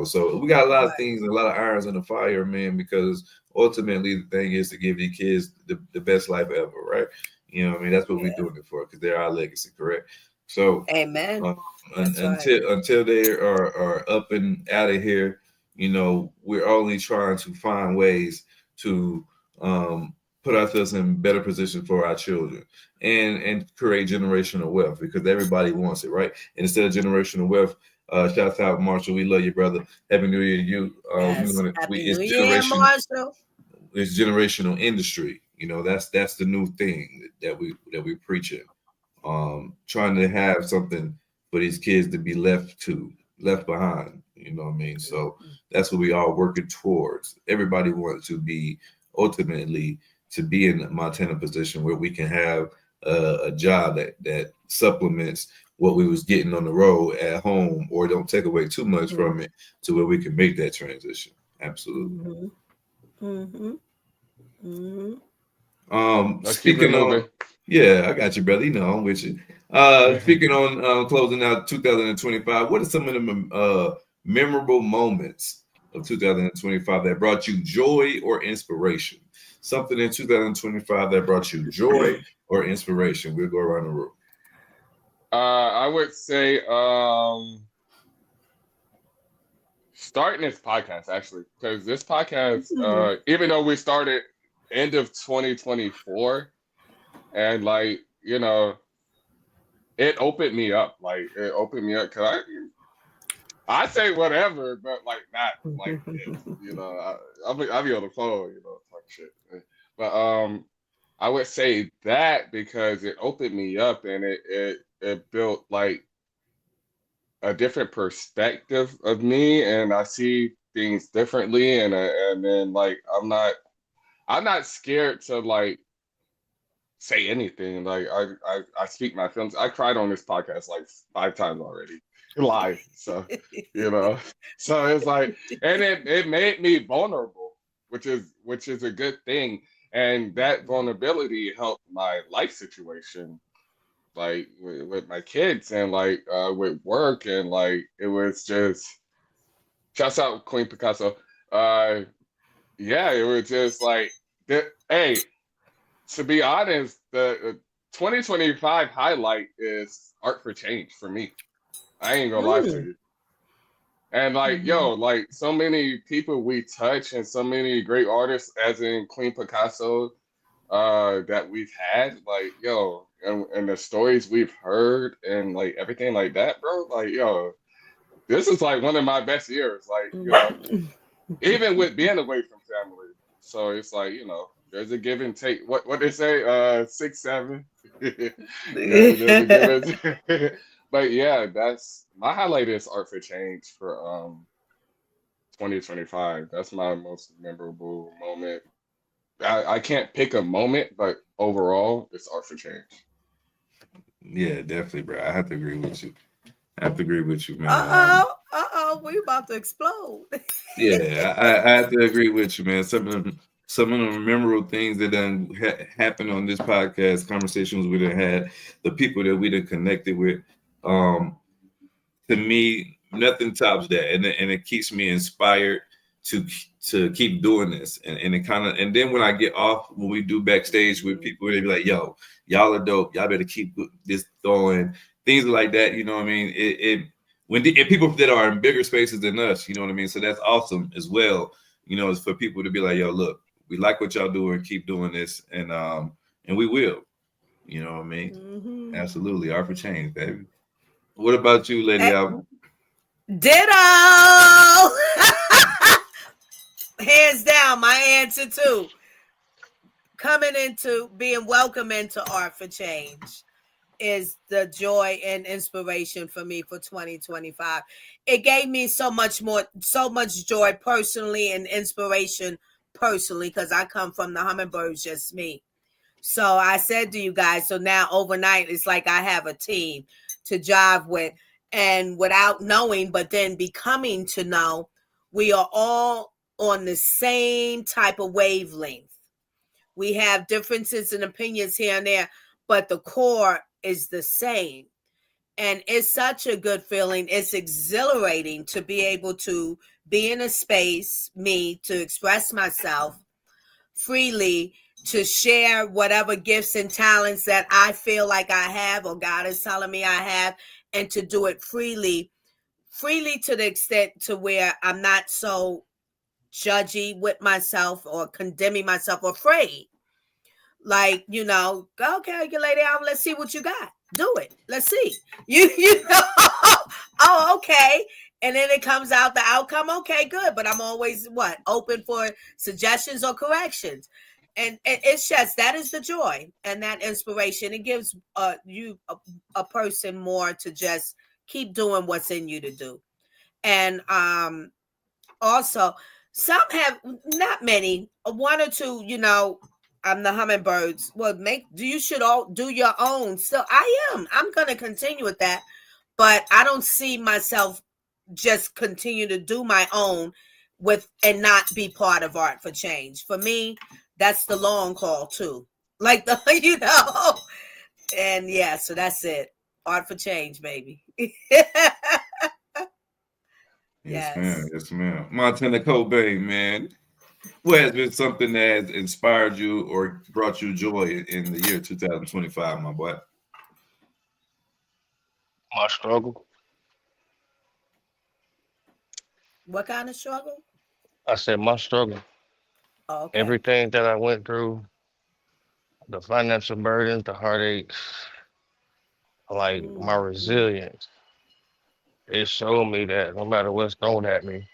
So we got a lot of things, a lot of irons in the fire, man, because ultimately the thing is to give your kids the best life ever, right? That's what we're doing it for, because they're our legacy, correct? So amen. Until they are up and out of here, we're only trying to find ways to put ourselves in better position for our children and create generational wealth, because everybody wants it, right? And instead of generational wealth, shouts out Marshall, we love you, brother. Happy New Year to you. Happy New Year, Marshall. It's generational industry. That's the new thing that we preaching. Trying to have something for these kids to be left behind. You know what I mean? So that's what we all working towards. Everybody wants to be ultimately to be in a Montana position where we can have a job that supplements what we was getting on the road at home, or don't take away too much from it, to where we can make that transition. Absolutely. Speaking on, yeah, I got you, brother. I'm with you. Speaking on closing out 2025, what are some of the memorable moments of 2025 that brought you joy or inspiration? Something in 2025 that brought you joy or inspiration. We'll go around the room. I would say starting this podcast, actually, because this podcast, even though we started end of 2024, and it opened me up. It opened me up, because I say whatever, but not like this, I'll be on the phone, talk shit. But I would say that because it opened me up, and it built a different perspective of me, and I see things differently, and then I'm not scared to say anything. I speak my feelings. I cried on this podcast 5 times already live, so so it's and it made me vulnerable, which is a good thing, and that vulnerability helped my life situation, with my kids, and with work, and it was just, shouts out Queen Picasso. Yeah, it was just hey, to be honest, the 2025 highlight is Art for Change for me. I ain't gonna lie to you. And so many people we touch, and so many great artists, as in Queen Picasso, that we've had, and the stories we've heard, and everything like that, bro. This is one of my best years. Even with being away from family. So it's there's a give and take. What they say, 6, 7. There's a give and But yeah, that's my highlight is Art for Change for 2025. That's my most memorable moment. I can't pick a moment, but overall, it's Art for Change. Yeah, definitely, bro. I have to agree with you. Man. We about to explode. Yeah, I have to agree with you, man. Some of the memorable things that done happened on this podcast, conversations we done had, the people that we done connected with. To me, nothing tops that, and it keeps me inspired to keep doing this, and it kind of, and then when I get off, when we do backstage with people, they be like, "Yo, y'all are dope. Y'all better keep this going." Things like that, you know what I mean? When people that are in bigger spaces than us, you know what I mean? So that's awesome as well. It's for people to be like, "Yo, look, we like what y'all doing. Keep doing this, and we will." You know what I mean? Absolutely, Art for Change, baby. What about you, Lady Alvin? Ditto. Hands down, my answer too. Coming into being welcome into Art for Change is the joy and inspiration for me for 2025. It gave me so much joy personally, and inspiration personally, because I come from the Hummingbirds, just me. So I said to you guys, so now overnight, it's like I have a team to jive with, and without knowing, but then becoming to know, we are all on the same type of wavelength. We have differences and opinions here and there, but the core is the same. And it's such a good feeling. It's exhilarating to be able to be in a space, to express myself freely, to share whatever gifts and talents that I feel like I have or God is telling me I have, and to do it freely to the extent to where I'm not so judgy with myself or condemning myself or afraid. Like, okay, you lay down, let's see what you got. Do it. Let's see. You know, oh, okay. And then it comes out the outcome. Okay, good. But I'm always open for suggestions or corrections. And it's just, that is the joy and that inspiration. It gives you a person more to just keep doing what's in you to do. And also, some have, not many, one or two, I'm the hummingbirds. Well, you should all do your own. So I'm going to continue with that, but I don't see myself just continue to do my own and not be part of Art for Change. For me, that's the long haul too. Like and yeah, so that's it. Art for Change, baby. Yes, ma'am. Yes, ma'am. Montana Cobain, man. What has been something that has inspired you or brought you joy in the year 2025, my boy? My struggle. What kind of struggle? I said my struggle. Oh, okay. Everything that I went through, the financial burdens, the heartaches, like my resilience. It showed me that no matter what's thrown at me,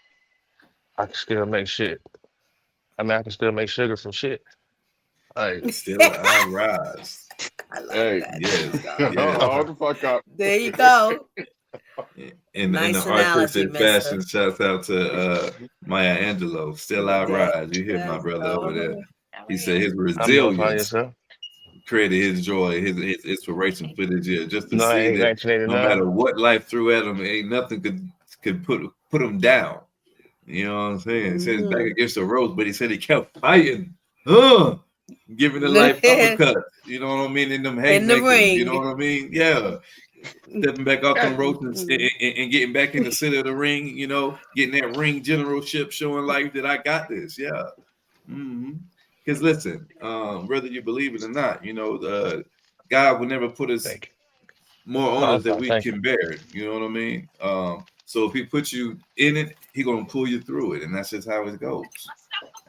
I can still make shit. I mean, I can still make sugar from shit. Like, still I rise. I love that. Yes. Hold the fuck up. There you go. In Nice the artistic analogy, fashion, shouts out to Maya Angelou. Still I rise. You hear my brother over there. He said his resilience created his joy, his inspiration for this year. Just to see that no matter what life threw at him, ain't nothing could put him down. You know what I'm saying? He said his back against the ropes, but he said he kept fighting. Giving the life uppercut. You know what I mean? In them haymakers. You know what I mean? Yeah. Stepping back off them ropes and getting back in the center of the ring, getting that ring generalship, showing life that I got this. Yeah. Because listen, whether you believe it or not, God will never put us more on us than we can bear. You know what I mean? So if he puts you in it, he's gonna pull you through it, and that's just how it goes.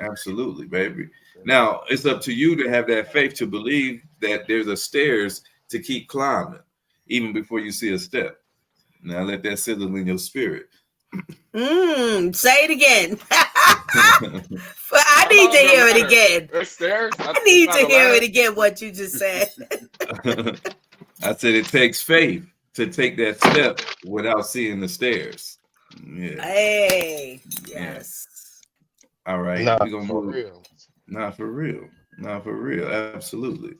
Absolutely, baby. Now it's up to you to have that faith to believe that there's a stairs to keep climbing, even before you see a step. Now let that sizzle in your spirit. Say it again. I need to hear it again. Stairs. I need to hear it again. What you just said. I said it takes faith to take that step without seeing the stairs. Yeah. Hey. Yes. Yeah. All right. Nah, we're gonna move. Real. Not for real. Not for real. Absolutely.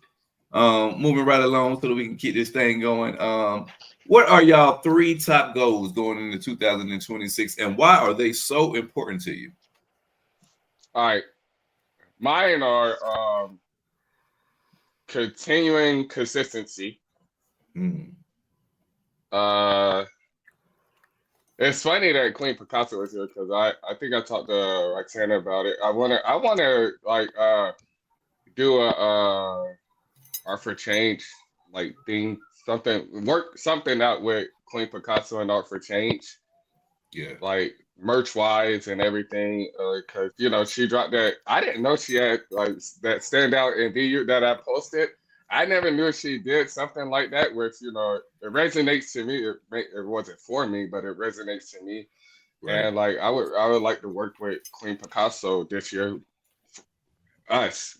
Moving right along so that we can keep this thing going. What are y'all 3 top goals going into 2026, and why are they so important to you? All right. Mine are continuing consistency. It's funny that Queen Picasso is here because I think I talked to Roxana about it. I wanna like do a Art for Change thing, work something out with Queen Picasso and Art for Change. Yeah, like merch wise and everything, because she dropped that. I didn't know she had that standout in VU that I posted. I never knew she did something like that, which it resonates to me. It wasn't for me, but it resonates to me. Right. And I would like to work with Queen Picasso this year. Us,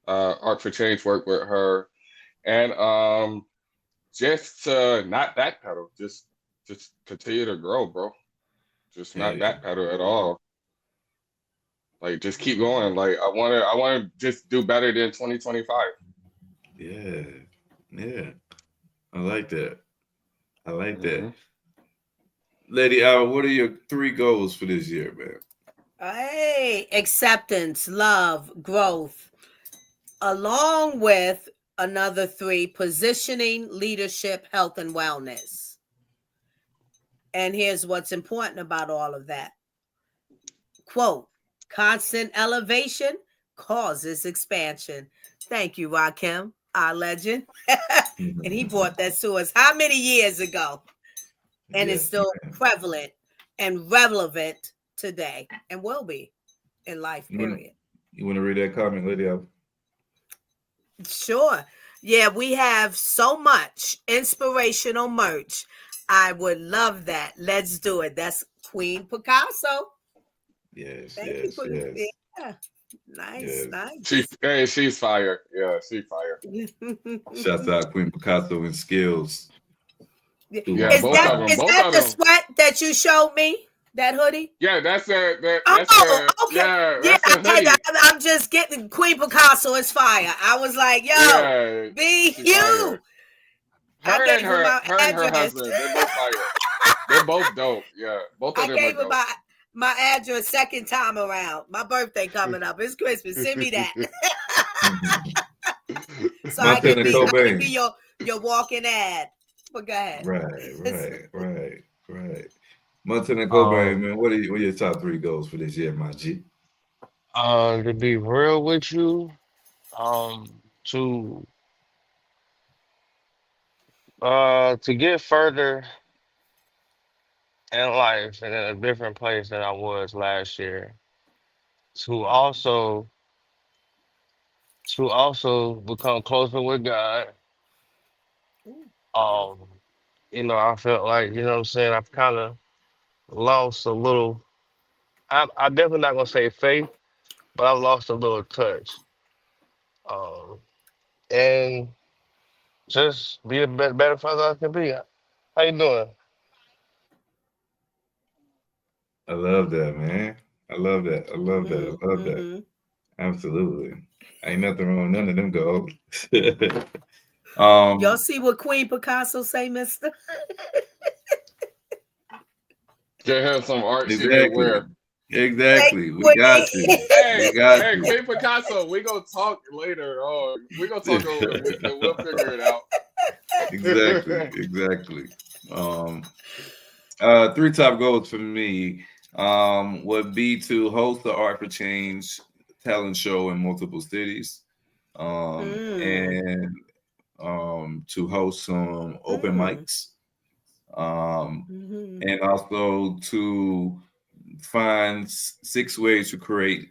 Art for Change, work with her, and just not backpedal, just continue to grow, bro. Just not backpedal at all. Just keep going. I want to just do better than 2025. Yeah. I like that. That. Lady Al, what are your 3 goals for this year, man? Hey, acceptance, love, growth, along with Another 3, positioning, leadership, health, and wellness. And here's what's important about all of that. Quote, constant elevation causes expansion. Thank you, Rakim, our legend. And he brought that to us how many years ago? And it's still prevalent and relevant today and will be in life, period. You want to read that comment, Lydia? Sure. Yeah, we have so much inspirational merch. I would love that. Let's do it. That's Queen Picasso. Yes, Thank you, Queen. Yeah. Nice, nice. She's fire. Yeah, she's fire. Shouts out Queen Picasso and Skills. Yeah, is that the sweat that you showed me? That hoodie? Yeah, that's it. Okay. Yeah, I'm just getting Queen Picasso is fire. I was like, yo, be you. Her and her husband, they're both fire. They're both dope. Yeah, both of them I gave are her dope. my address second time around. My birthday coming up. It's Christmas. Send me that. So I can be your walking ad. But go ahead. Right. Montana Cobain, man, what are your top 3 goals for this year, my G? To be real with you, to get further in life and in a different place than I was last year. To also become closer with God. I felt like, you know what I'm saying, I've kind of lost a little. I'm definitely not gonna say faith, but I've lost a little touch. And just be a better father I can be. How you doing? I love that, man. I love that. Absolutely. Ain't nothing wrong with none of them goals. Y'all see what Queen Picasso say, mister? Get her some art she can wear. Exactly. We got you. Hey, Queen Picasso, we gonna talk later. We gonna talk over the weekend. We'll figure it out. Exactly. 3 top goals for me would be to host the Art for Change talent show in multiple cities, and to host some open mics, and also to find 6 ways to create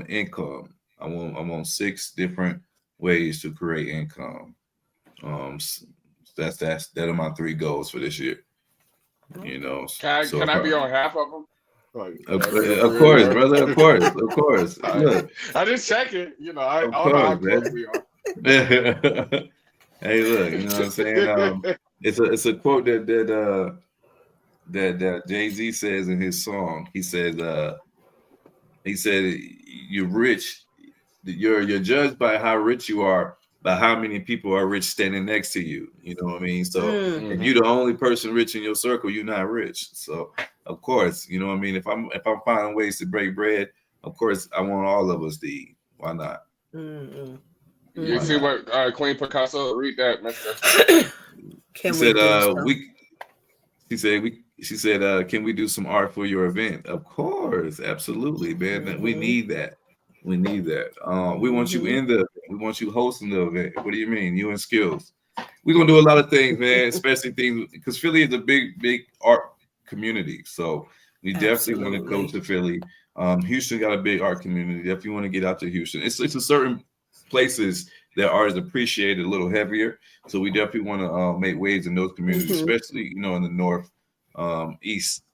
income. I want 6 different ways to create income. That are my 3 goals for this year. You know, can I be on half of them? Of course, brother. Of course. Look, I just check it. I don't know how close we are. Hey, look, you know what I'm saying? It's a quote that Jay-Z says in his song. He said, "You're rich. You're judged by how rich you are, by how many people are rich standing next to you." You know what I mean? So if you're the only person rich in your circle, you're not rich. So of course, you know what I mean? If I'm finding ways to break bread, of course I want all of us to eat. Why not? You see what Queen Picasso, read that, mister. She said, can we do some art for your event? Of course, absolutely, man. We need that. We want you in the event. We want you hosting the event. What do you mean? You and Skills. We're gonna do a lot of things, man, especially things because Philly is a big art community. So we definitely want to go to Philly. Houston got a big art community. Definitely want to get out to Houston. It's a certain places that art is appreciated a little heavier. So we definitely want to make waves in those communities, especially in the north east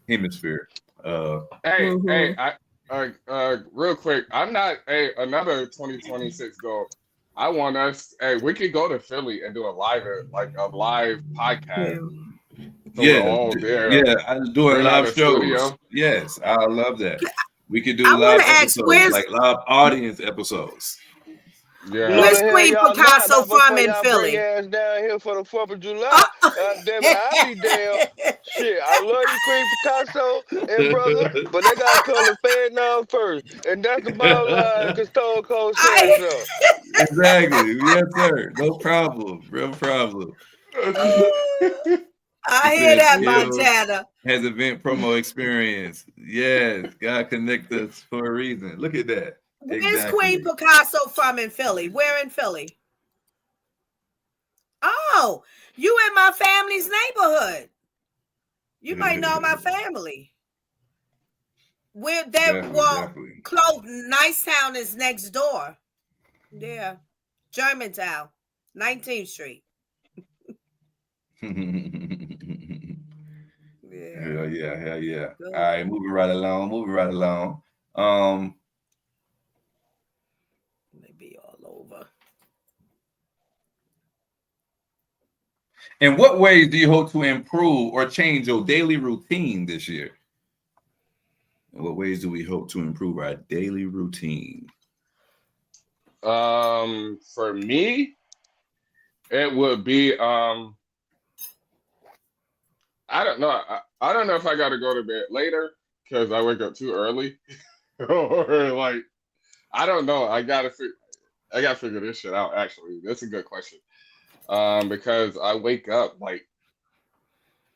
hemisphere. Hey, real quick, I'm not another 2026 goal. I want us. We could go to Philly and do a live podcast. So I'm doing live shows. Studio. Yes, I love that. We could do live episodes, like live audience episodes. Yeah. Where's Queen Picasso from in Philly? Ass down here for the 4th of July. Damn it, I'll be damn. Shit, I love you, Queen Picasso and brother, but they gotta come to Fairnown first, and that's the bottom line. Cause Stone Cold said so. Exactly. Yes, sir. No problem. Real problem. I He hear said that, skills Montana. has event promo experience. Yes, God connect us for a reason. Look at that. Where's Exactly. Queen Picasso from in Philly? Where in Philly? Oh, you in my family's neighborhood. You might know my family. We're there. Well, close. Nicetown is next door. Yeah, Germantown, 19th Street. Hell yeah. All right, moving right along. Maybe all over. In what ways do you hope to improve or change your daily routine this year? In what ways do we hope to improve our daily routine? For me, it would be I don't know. I don't know if I got to go to bed later because I wake up too early, or like I don't know. I gotta figure this shit out. Actually, that's a good question. Because I wake up like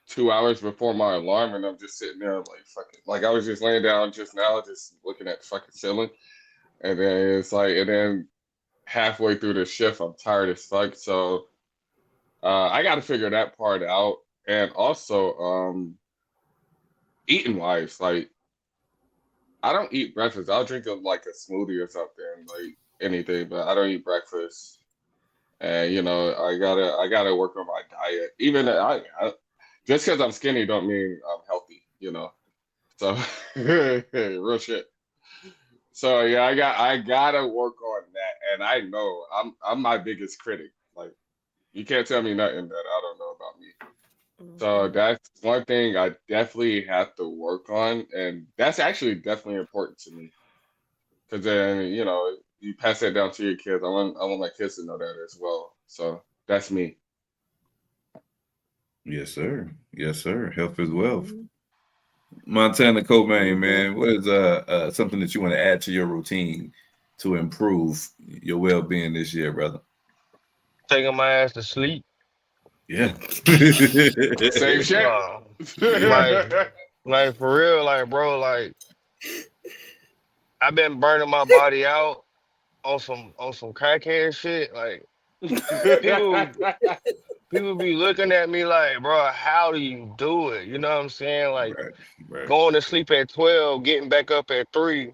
2 hours before my alarm, and I'm just sitting there like fucking. Like I was just laying down just now, just looking at the fucking ceiling, and then it's like, and then halfway through the shift, I'm tired as fuck. So I got to figure that part out, and also eating wise, like I don't eat breakfast. I'll drink like a smoothie or something, like anything, but I don't eat breakfast. And I gotta work on my diet. Even just because I'm skinny don't mean I'm healthy. So real shit. So yeah, I gotta work on that, and I know I'm my biggest critic. Like you can't tell me nothing that I don't know about me. So that's one thing I definitely have to work on, and that's actually definitely important to me. Because then you pass that down to your kids. I want my kids to know that as well. So that's me. Yes, sir. Health is wealth. Montana Cobain, man, what is something that you want to add to your routine to improve your well-being this year, brother? Taking my ass to sleep. Yeah. Same shit. Like for real, like bro, like I've been burning my body out on some crackhead shit. Like people people be looking at me like, bro, how do you do it? You know what I'm saying? Like Right. going to sleep at 12, getting back up at 3,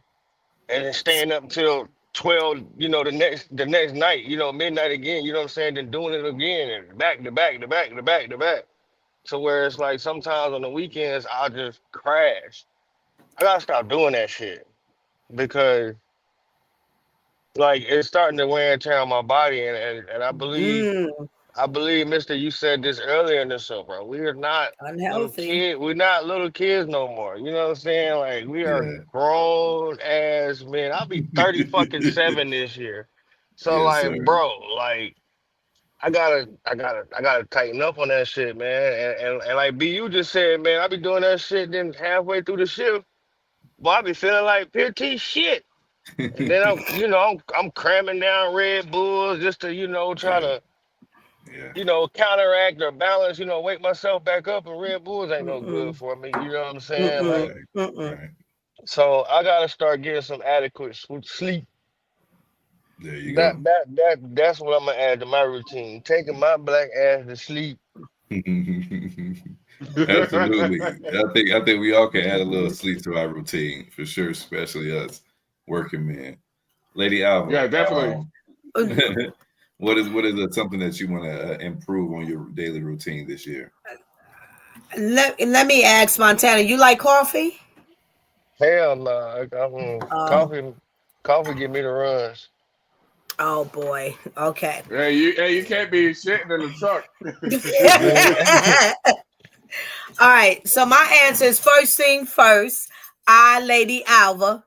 and then staying up until 12, the next night, midnight again, you know what I'm saying? Then doing it again and back to back to back to back to back. So where it's like sometimes on the weekends I'll just crash. I gotta stop doing that shit because like it's starting to wear and tear on my body, and I believe, Mister, you said this earlier in the show, bro. We are not little Unhealthy. kid. We're not little kids no more. You know what I'm saying? Like we are Yeah. grown as men. I'll be 30 fucking 7 this year. So Yes, like, sir. bro, like I gotta tighten up on that shit, man. And like B, you just said, man, I be doing that shit. Then halfway through the shift, boy, I be feeling like PT shit. And then I'm cramming down Red Bulls just to try to counteract or balance, wake myself back up. And Red Bulls ain't no good for me. You know what I'm saying? Like, Right. so I gotta start getting some adequate sleep. There you That go. that that that's what I'm gonna add to my routine. Taking my black ass to sleep. Absolutely. I think we all can add a little sleep to our routine for sure, especially us working men. Lady Alva, Yeah, definitely. what is something that you want to improve on your daily routine this year? Let me ask Montana, you like coffee? Hell no, coffee give me the runs. Oh boy. Okay. You can't be shitting in the truck. All right. So my answer is first thing first. Lady Alva,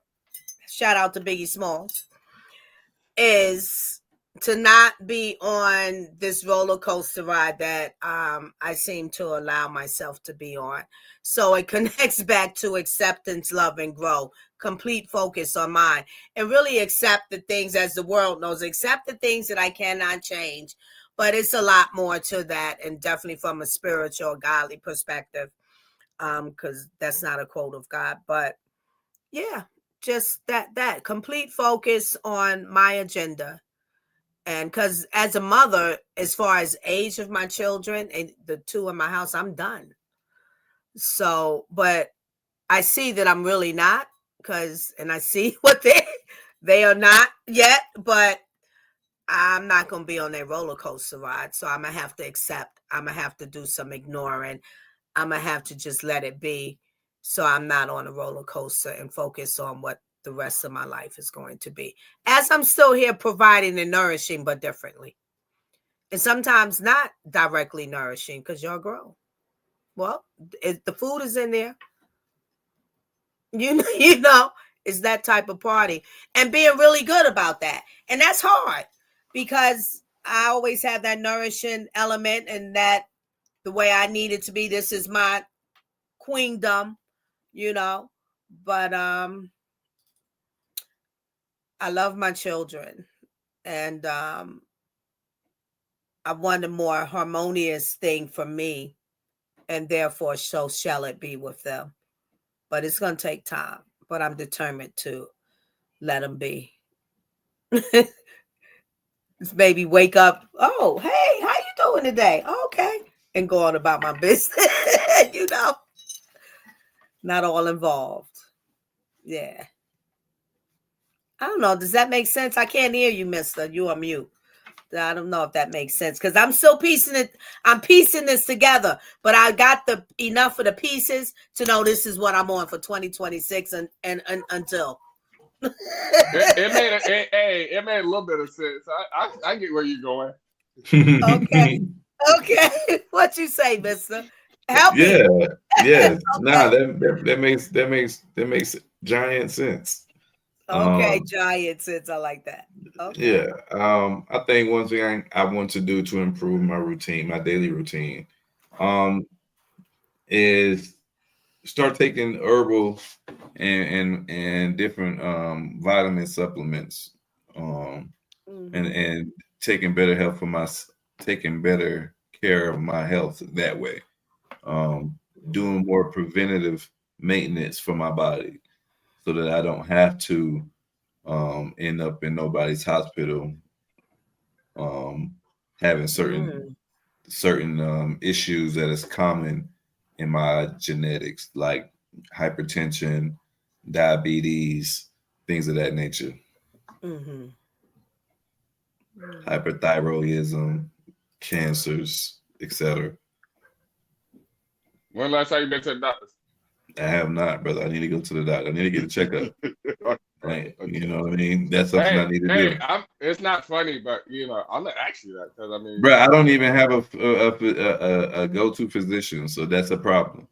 shout out to Biggie Smalls, is to not be on this roller coaster ride that I seem to allow myself to be on. So it connects back to acceptance, love, and grow. Complete focus on mine. And really accept the things, as the world knows, accept the things that I cannot change. But it's a lot more to that, and definitely from a spiritual, godly perspective, because that's not a quote of God. But yeah, just that complete focus on my agenda. And because as a mother, as far as age of my children and the two in my house, I'm done. So, but I see that I'm really not, and I see what they are not yet, but I'm not going to be on that roller coaster ride. So I'm going to have to accept, I'm going to have to do some ignoring. I'm going to have to just let it be. So I'm not on a roller coaster and focus on what the rest of my life is going to be. As I'm still here providing and nourishing, but differently. And sometimes not directly nourishing because y'all grow. Well, the food is in there. You know, it's that type of party. And being really good about that. And that's hard because I always have that nourishing element and that the way I need it to be. This is my queendom, you know. But I love my children. And I want a more harmonious thing for me. And therefore, so shall it be with them. But it's going to take time. But I'm determined to let them be. Maybe wake up. Oh, hey, how you doing today? Okay. And go on about my business. You know, not all involved. Yeah. I don't know. Does that make sense? I can't hear you, mister. You are mute. I don't know if that makes sense because I'm still piecing it. I'm piecing this together, but I got enough of the pieces to know this is what I'm on for 2026 and until. it made a little bit of sense. I get where you're going. Okay. What you say, mister? Help me. Yeah. Okay. Nah, that makes giant sense. Okay, giant sense. I like that. Okay. Yeah. I think one thing I want to do to improve my routine, my daily routine, is start taking herbal and different vitamin supplements, and taking better care of my health that way. Doing more preventative maintenance for my body so that I don't have to end up in nobody's hospital having certain issues that is common in my genetics, like hypertension, diabetes, things of that nature, hyperthyroidism, cancers, etc. When last time you been to the doctor? I have not, brother. I need to go to the doctor. I need to get a checkup. Right. You know what I mean? That's something I need to do. It's not funny, but I'm gonna ask you that because I mean, bro, I don't even have a go-to physician, so that's a problem.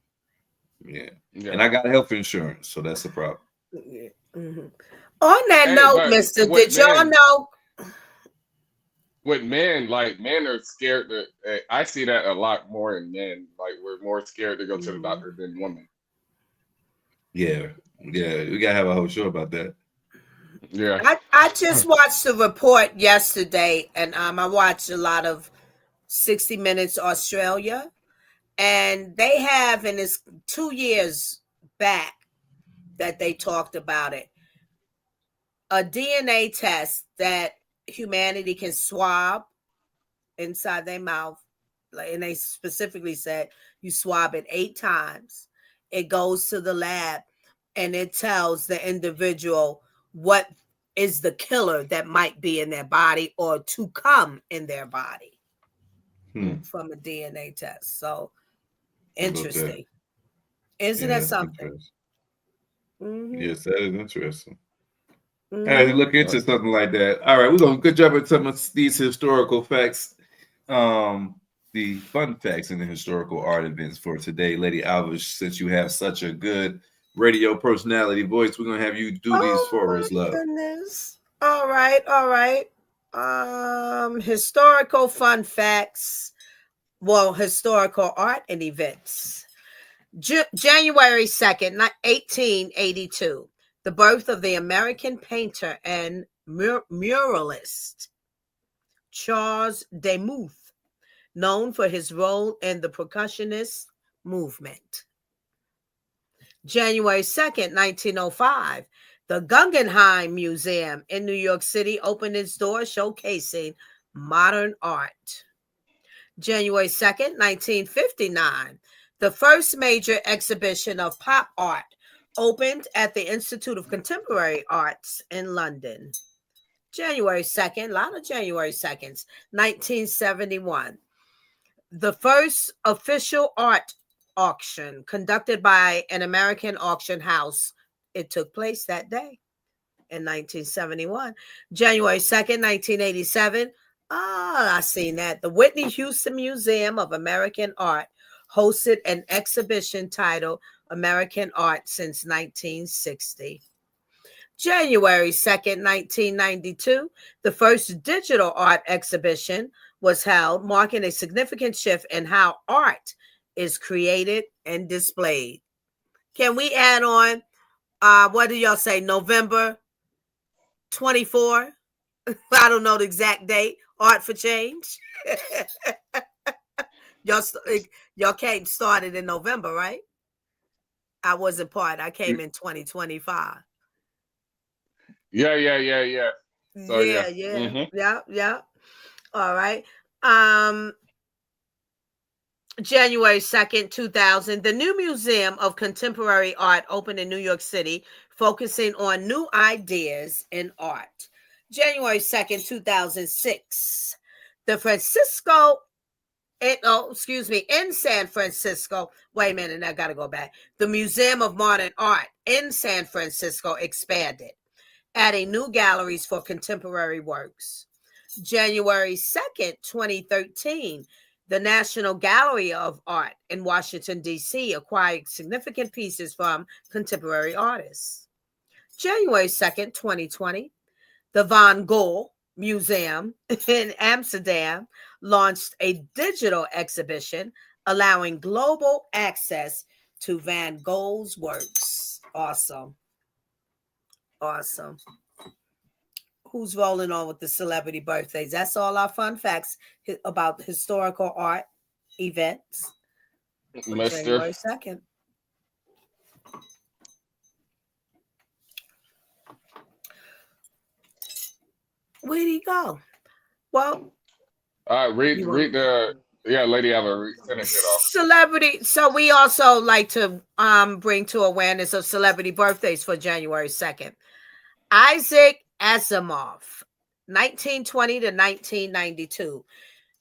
Yeah. And I got health insurance, so that's a problem. On that note, mister, did y'all know? With men, like men are scared I see that a lot more in men. Like we're more scared to go to the doctor than women. Yeah, we gotta have a whole show about that. Yeah, I just watched the report yesterday, and I watched a lot of 60 Minutes Australia, and they have, and it's 2 years back that they talked about it, a DNA test that humanity can swab inside their mouth, and they specifically said you swab it 8 times. It goes to the lab and it tells the individual what is the killer that might be in their body or to come in their body from a DNA test. So interesting. Isn't that something? Yes, that is interesting. Hey, look into something like that. All right, we're gonna good job at some of these historical facts. The fun facts in the historical art events for today, Lady Alvish. Since you have such a good radio personality voice, we're gonna have you do these for us, love. Goodness. All right. Historical fun facts. Well, historical art and events. January 2nd, 1882, the birth of the American painter and muralist Charles Demuth, known for his role in the percussionist movement. January 2nd, 1905, the Guggenheim Museum in New York City opened its doors showcasing modern art. January 2nd, 1959, the first major exhibition of pop art opened at the Institute of Contemporary Arts in London. January 2nd, a lot of January 2nds, 1971, the first official art auction conducted by an American auction house. It took place that day in 1971. January 2nd, 1987. I seen that. The Whitney Houston Museum of American Art hosted an exhibition titled American Art since 1960. January 2nd, 1992, the first digital art exhibition was held, marking a significant shift in how art is created and displayed. Can we add on, what do y'all say, November 24? I don't know the exact date. Art for Change. y'all came started in November, right? I wasn't part. I came in 2025. Yeah. So yeah. Mm-hmm. Yeah. All right. January 2nd, 2000, the new Museum of Contemporary Art opened in New York City, focusing on new ideas in art. January 2nd, 2006, in San Francisco. Wait a minute, I got to go back. The Museum of Modern Art in San Francisco expanded, adding new galleries for contemporary works. January 2nd, 2013, the National Gallery of Art in Washington, D.C. acquired significant pieces from contemporary artists. January 2nd, 2020, the Van Gogh Museum in Amsterdam launched a digital exhibition allowing global access to Van Gogh's works. Awesome. Who's rolling on with the celebrity birthdays? That's all our fun facts about historical art events for January 2nd. Where'd he go? Well, read the Lady Ava, finish it off. Celebrity. So we also like to bring to awareness of celebrity birthdays for January 2nd. Isaac Asimov, 1920 to 1992.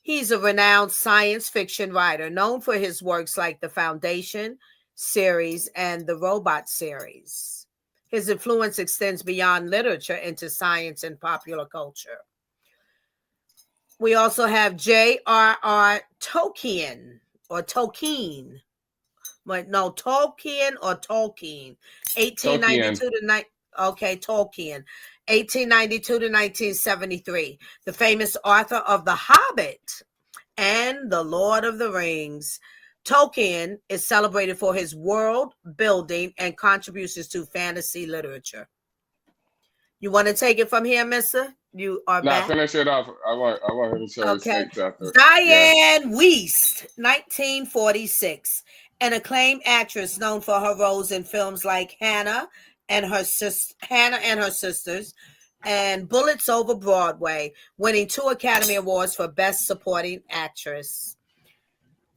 He's a renowned science fiction writer known for his works like the Foundation series and the Robot series. His influence extends beyond literature into science and popular culture. We also have J.R.R. Tolkien or Tolkien. No, Tolkien or Tolkien. 1892 to Tolkien. 1892 to 1973. The famous author of The Hobbit and The Lord of the Rings. Tolkien is celebrated for his world building and contributions to fantasy literature. You want to take it from here, mister? You are back. Finish it off. I want him to show his face after. Diane Wiest, 1946. An acclaimed actress known for her roles in films like Hannah and Her Sisters and Bullets Over Broadway, winning 2 Academy Awards for Best Supporting Actress.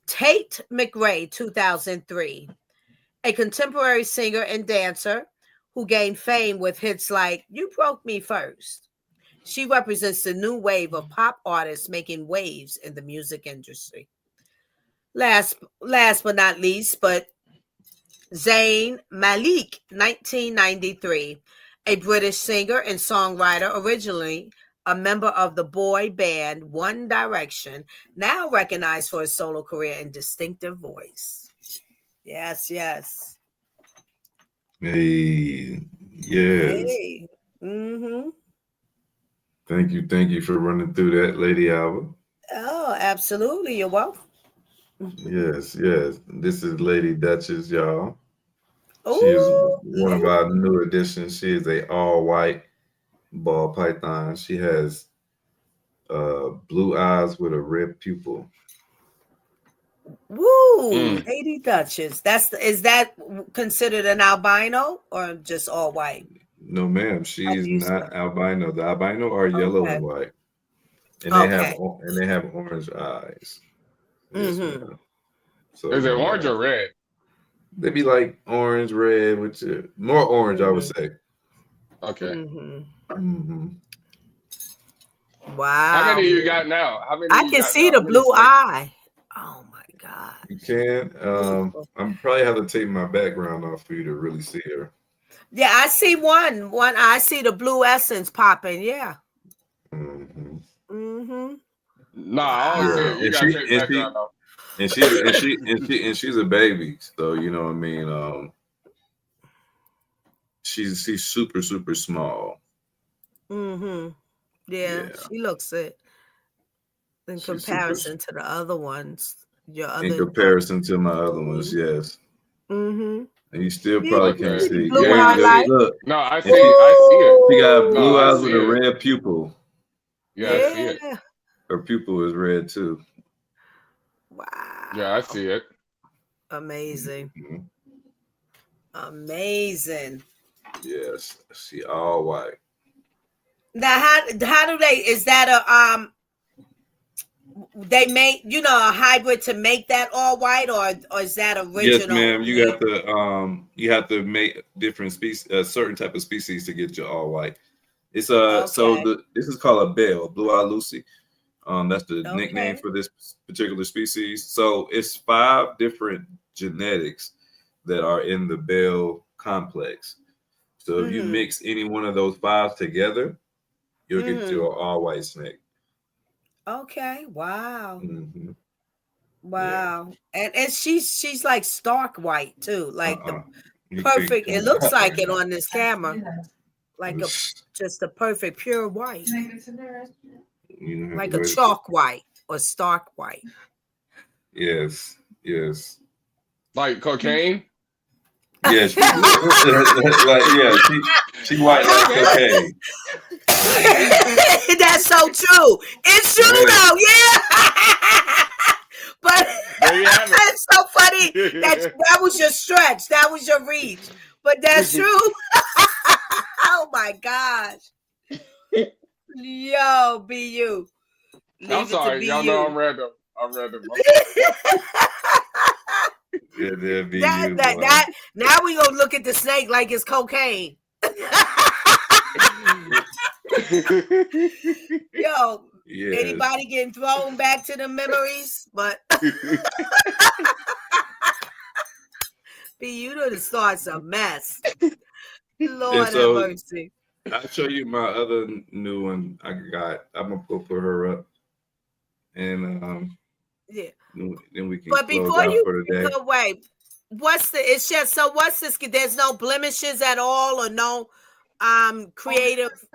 Tate McRae, 2003. A contemporary singer and dancer who gained fame with hits like You Broke Me First. She represents the new wave of pop artists making waves in the music industry. Last but not least, but Zayn Malik, 1993, a British singer and songwriter, originally a member of the boy band One Direction, now recognized for his solo career and distinctive voice. Yes. Hey, yes. Hey. Mm-hmm. Thank you for running through that, Lady Alba. Oh, absolutely. You're welcome. Yes. This is Lady Duchess, y'all. She is Oh, one of our new additions. She is a all white ball python. She has blue eyes with a red pupil. woo, Lady Duchess. Is that considered an albino or just all white? No, ma'am, she's not albino. The albino are yellow and white, and they have orange eyes. Yes, ma'am. So is it orange or red? They be like orange, red, with more orange, I would say. Okay. Wow. How many you got now? How many? I can see the blue eye. Oh my God. You can. I'm probably have to take my background off for you to really see her. Yeah, I see one. I see the blue essence popping. Yeah. Nah, I don't see it. You gotta take the background off. And she's a baby, so you know what I mean. She's super small. Yeah, she looks it in comparison to the other ones. In comparison to my other ones, yes. And you still probably can't see. Blue eye. Look. No, I see it. She got blue eyes with a red pupil. Yeah, I see it. Her pupil is red too. Wow. Yeah, I see it. Amazing. Amazing. Yes, she all white. Now, how do they? Is that a they make a hybrid to make that all white, or is that original? Yes, ma'am. You have to make different species, a certain type of species to get you all white. It's this is called a bell, blue-eye Lucy. That's the nickname for this particular species. So it's 5 different genetics that are in the bell complex. So if you mix any one of those 5 together, you'll get your all white snake. Okay. Wow. Wow. Yeah. And she's like stark white too, like the perfect. It looks like it on this camera, like just a perfect pure white, like a chalk white or stark white. Yes. Like cocaine. Yeah, she white like cocaine. That's so true. It's true though, yeah. But it's so funny that was your stretch, that was your reach. But that's true. Oh my gosh. Yo, BU. I'm sorry, y'all know I'm random. Now we gonna look at the snake like it's cocaine. Yo, anybody getting thrown back to the memories? But you done starts a mess. Lord have mercy. I'll show you my other new one I got. I'm gonna put her up, and yeah. Then we can. But before you go away, what's this? There's no blemishes at all, or no creative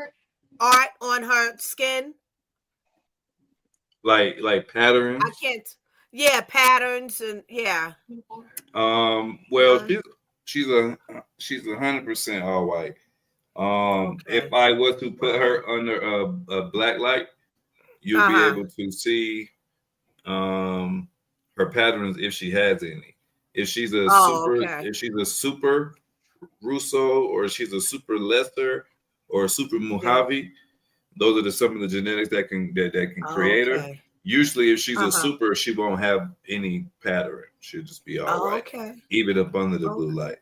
art on her skin, like patterns. I can't. Yeah, patterns and yeah. Well, she's 100% all white. If I was to put her under a black light, you'll be able to see her patterns if she has any. If she's a super Russo, or she's a super Lester, or a super Mojave, those are some of the genetics that can create her. Usually, if she's a super, she won't have any pattern. She'll just be all right, even up under the blue light.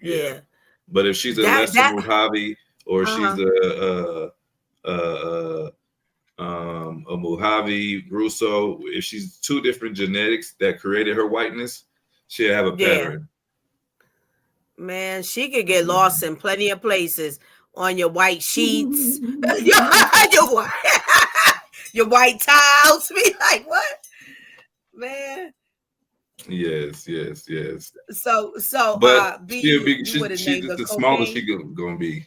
Yeah. But if she's a Lester Mojave, or she's a Mojave Russo, if she's 2 different genetics that created her whiteness, she'll have a pattern. Man, she could get lost in plenty of places on your white sheets, your white tiles. Be like, what, man? Yes. So, but she's the smallest she gonna be.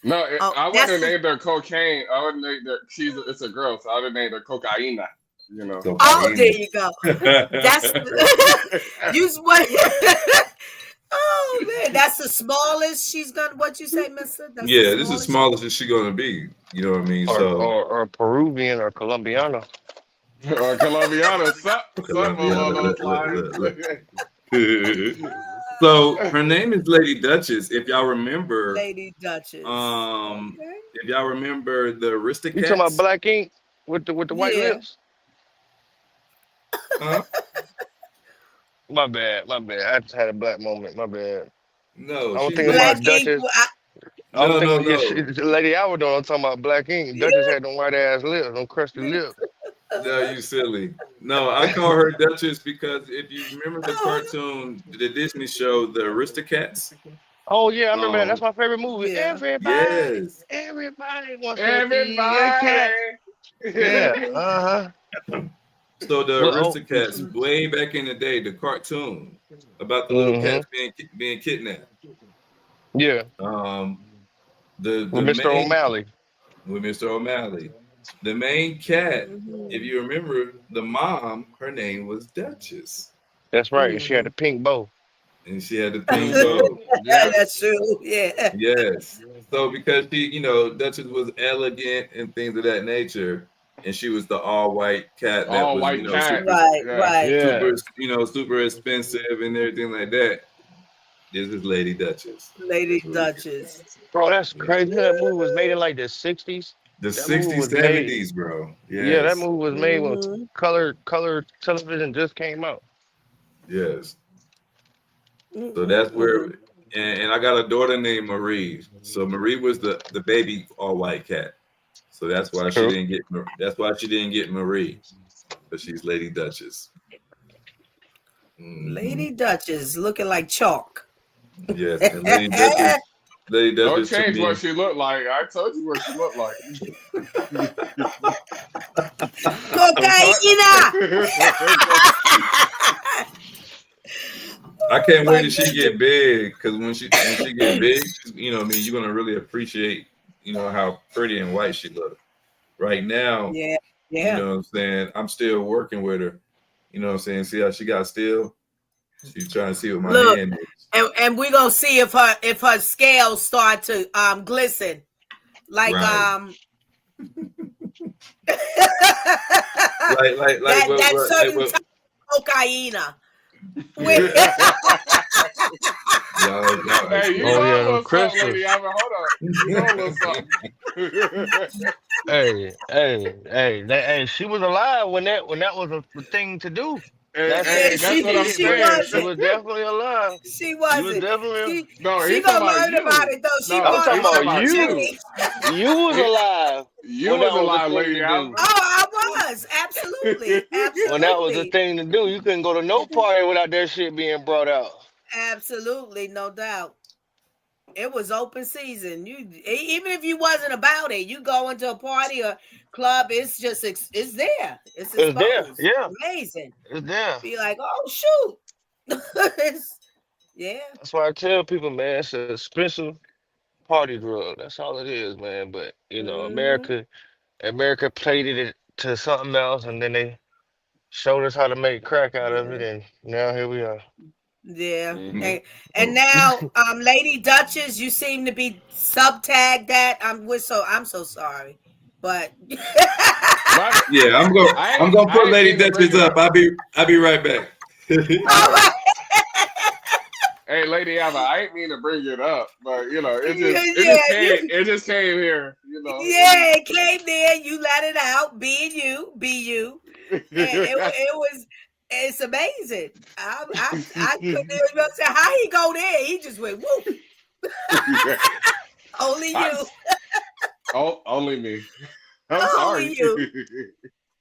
No, I wouldn't have that's named her cocaine. I would name her. It's a girl, so I would have named her cocaina. You know. Oh, there you go. That's you. Oh man, that's the smallest she's gonna. What you say, Mister? That's Yeah, this is the smallest that she's gonna be. You know what I mean? Or Peruvian or Colombiana. Or Colombiana, something along those lines. So her name is Lady Duchess. If y'all remember, Lady Duchess. If y'all remember the Aristocats. You talking about Black Ink with the white lips? Huh? My bad. I just had a black moment. My bad. No, I don't she's think Black about Duchess. Ink. No. Lady Alvaro, I'm talking about Black Ink. Duchess had them white ass lips, them crusty lips. No, you silly. No, I call her Duchess because if you remember the cartoon, the Disney show, the Aristocats. Oh yeah, I remember that. That's my favorite movie. Yeah. Everybody wants to be a cat. Yeah. So the Aristocats, way back in the day, the cartoon about the little cats being kidnapped. Yeah. With Mr. O'Malley. With Mr. O'Malley. The main cat, if you remember, the mom, her name was Duchess. That's right. And she had a pink bow. And she had the pink bow. Yeah, that's true. Yeah. Yes. So because she, Duchess was elegant and things of that nature, and she was the all-white cat that all was, white cat. super, right. super, super expensive and everything like that. This is Lady Duchess. Lady Duchess. Bro, that's crazy. That movie was made in like the 60s. The 60s, 70s, bro. Yes. Yeah, that movie was made when color television just came out. Yes. So that's where, and I got a daughter named Marie. So Marie was the baby all white cat. So that's why she didn't get Marie, but she's Lady Duchess. Lady Duchess looking like chalk. Yes, and Lady Duchess. Don't change what she looked like. I told you what she looked like. Cocaina. I can't wait till she get big, because when she get big, you're gonna really appreciate, how pretty and white she looks. Right now, yeah. You know what I'm saying? I'm still working with her. You know what I'm saying? See how she got still? She's trying to see what my hand is. And we're gonna see if her scales start to glisten. Like right. that certain type of cocaina. Hey, you know what's up, Lady Alvin. Hold on. You know what's up. Hey, she was alive when that was a thing to do. That's what I'm saying. She was definitely alive. She wasn't. She gonna learn about it though. I'm talking about you. You was alive. You was alive, Lady Alvin. Oh, I was. Absolutely. When that was a thing to do, you couldn't go to no party without that shit being brought out. Absolutely, no doubt. It was open season. You even if you wasn't about it, you go into a party or club, it's just it's there. It's there. Yeah, it's amazing. It's there. Be like, oh shoot. Yeah. That's why I tell people, man, it's an expensive party drug. That's all it is, man. But America played it to something else, and then they showed us how to make crack out of it, and now here we are. Yeah. And now, Lady Duchess, you seem to be subtagged that. I'm so sorry. But yeah, I'm gonna put Lady Duchess up. I'll be right back. All right. Hey, Lady Alva, I ain't mean to bring it up, but it just came here. Yeah, it came there. You let it out. Be you. And it's amazing. I couldn't even say how he go there. He just went whoop. Only you. Only me. I'm Only sorry. You.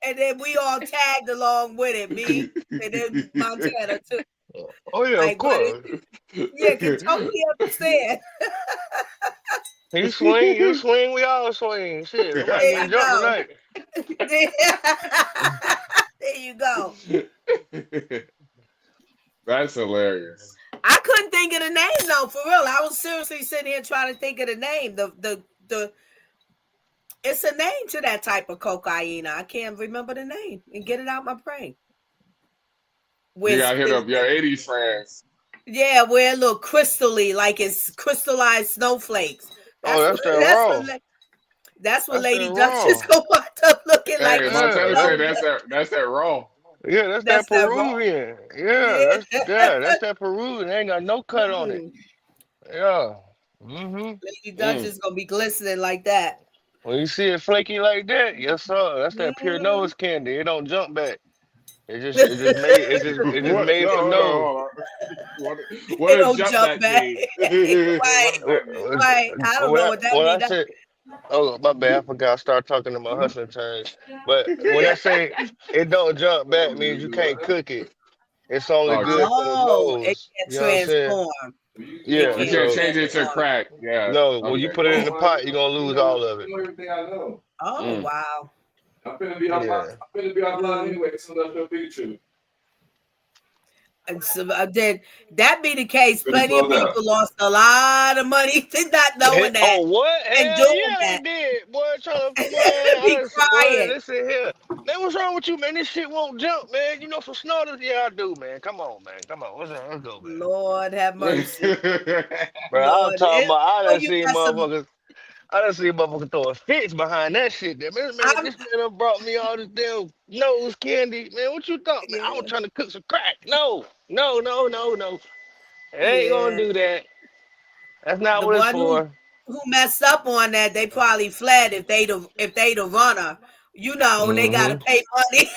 And then we all tagged along with it. Me and then Montana too. Oh yeah, of course. Yeah, can totally understand. You swing, we all swing. Shit, we might jump tonight. There you go. That's hilarious. I couldn't think of the name though, for real. I was seriously sitting here trying to think of the name. The it's a name to that type of cocaine. I can't remember the name and get it out my brain. You gotta hit up your 80s friends. Yeah, where it look crystally, like it's crystallized snowflakes. That's that raw. That's what Lady Duchess gonna wind up looking like. Hey, Montana said that's that raw. Yeah, that's that Peruvian. That's that Peruvian. They ain't got no cut on it. Yeah. Lady Duchess gonna be glistening like that. When you see it flaky like that, yes sir. That's that pure nose candy. It don't jump back. It just made for nose. What don't jump back? Right. I don't know what that means. Oh, my bad. I forgot. I started talking to my hustling terms. But when I say it don't jump back, means you can't cook it. It's only good for the nose. It can transform. Yeah, you can't change it to crack. Yeah. No, when you put it in the pot, you're gonna lose all of it. Oh wow. I'm gonna be online anyway, so that's no Pikachu. And so then that be the case. Plenty of people lost a lot of money not knowing that. Oh what? And doing that. They did. Boy, trying to crying. Listen here. Man, what's wrong with you, man? This shit won't jump, man. You know some snorters? Yeah, I do, man. Come on, man. Come on. What's wrong? Let's go, man. Lord have mercy. Bro, I'm talking about I done seen motherfuckers. I done seen motherfuckers throwing fits behind that shit. There. Man, this man done brought me all this damn nose candy. Man, what you thought? Man, I was trying to cook some crack. No. It ain't gonna do that. That's not what it's for. Who messed up on that? They probably fled if they the runner. You know, they gotta pay money.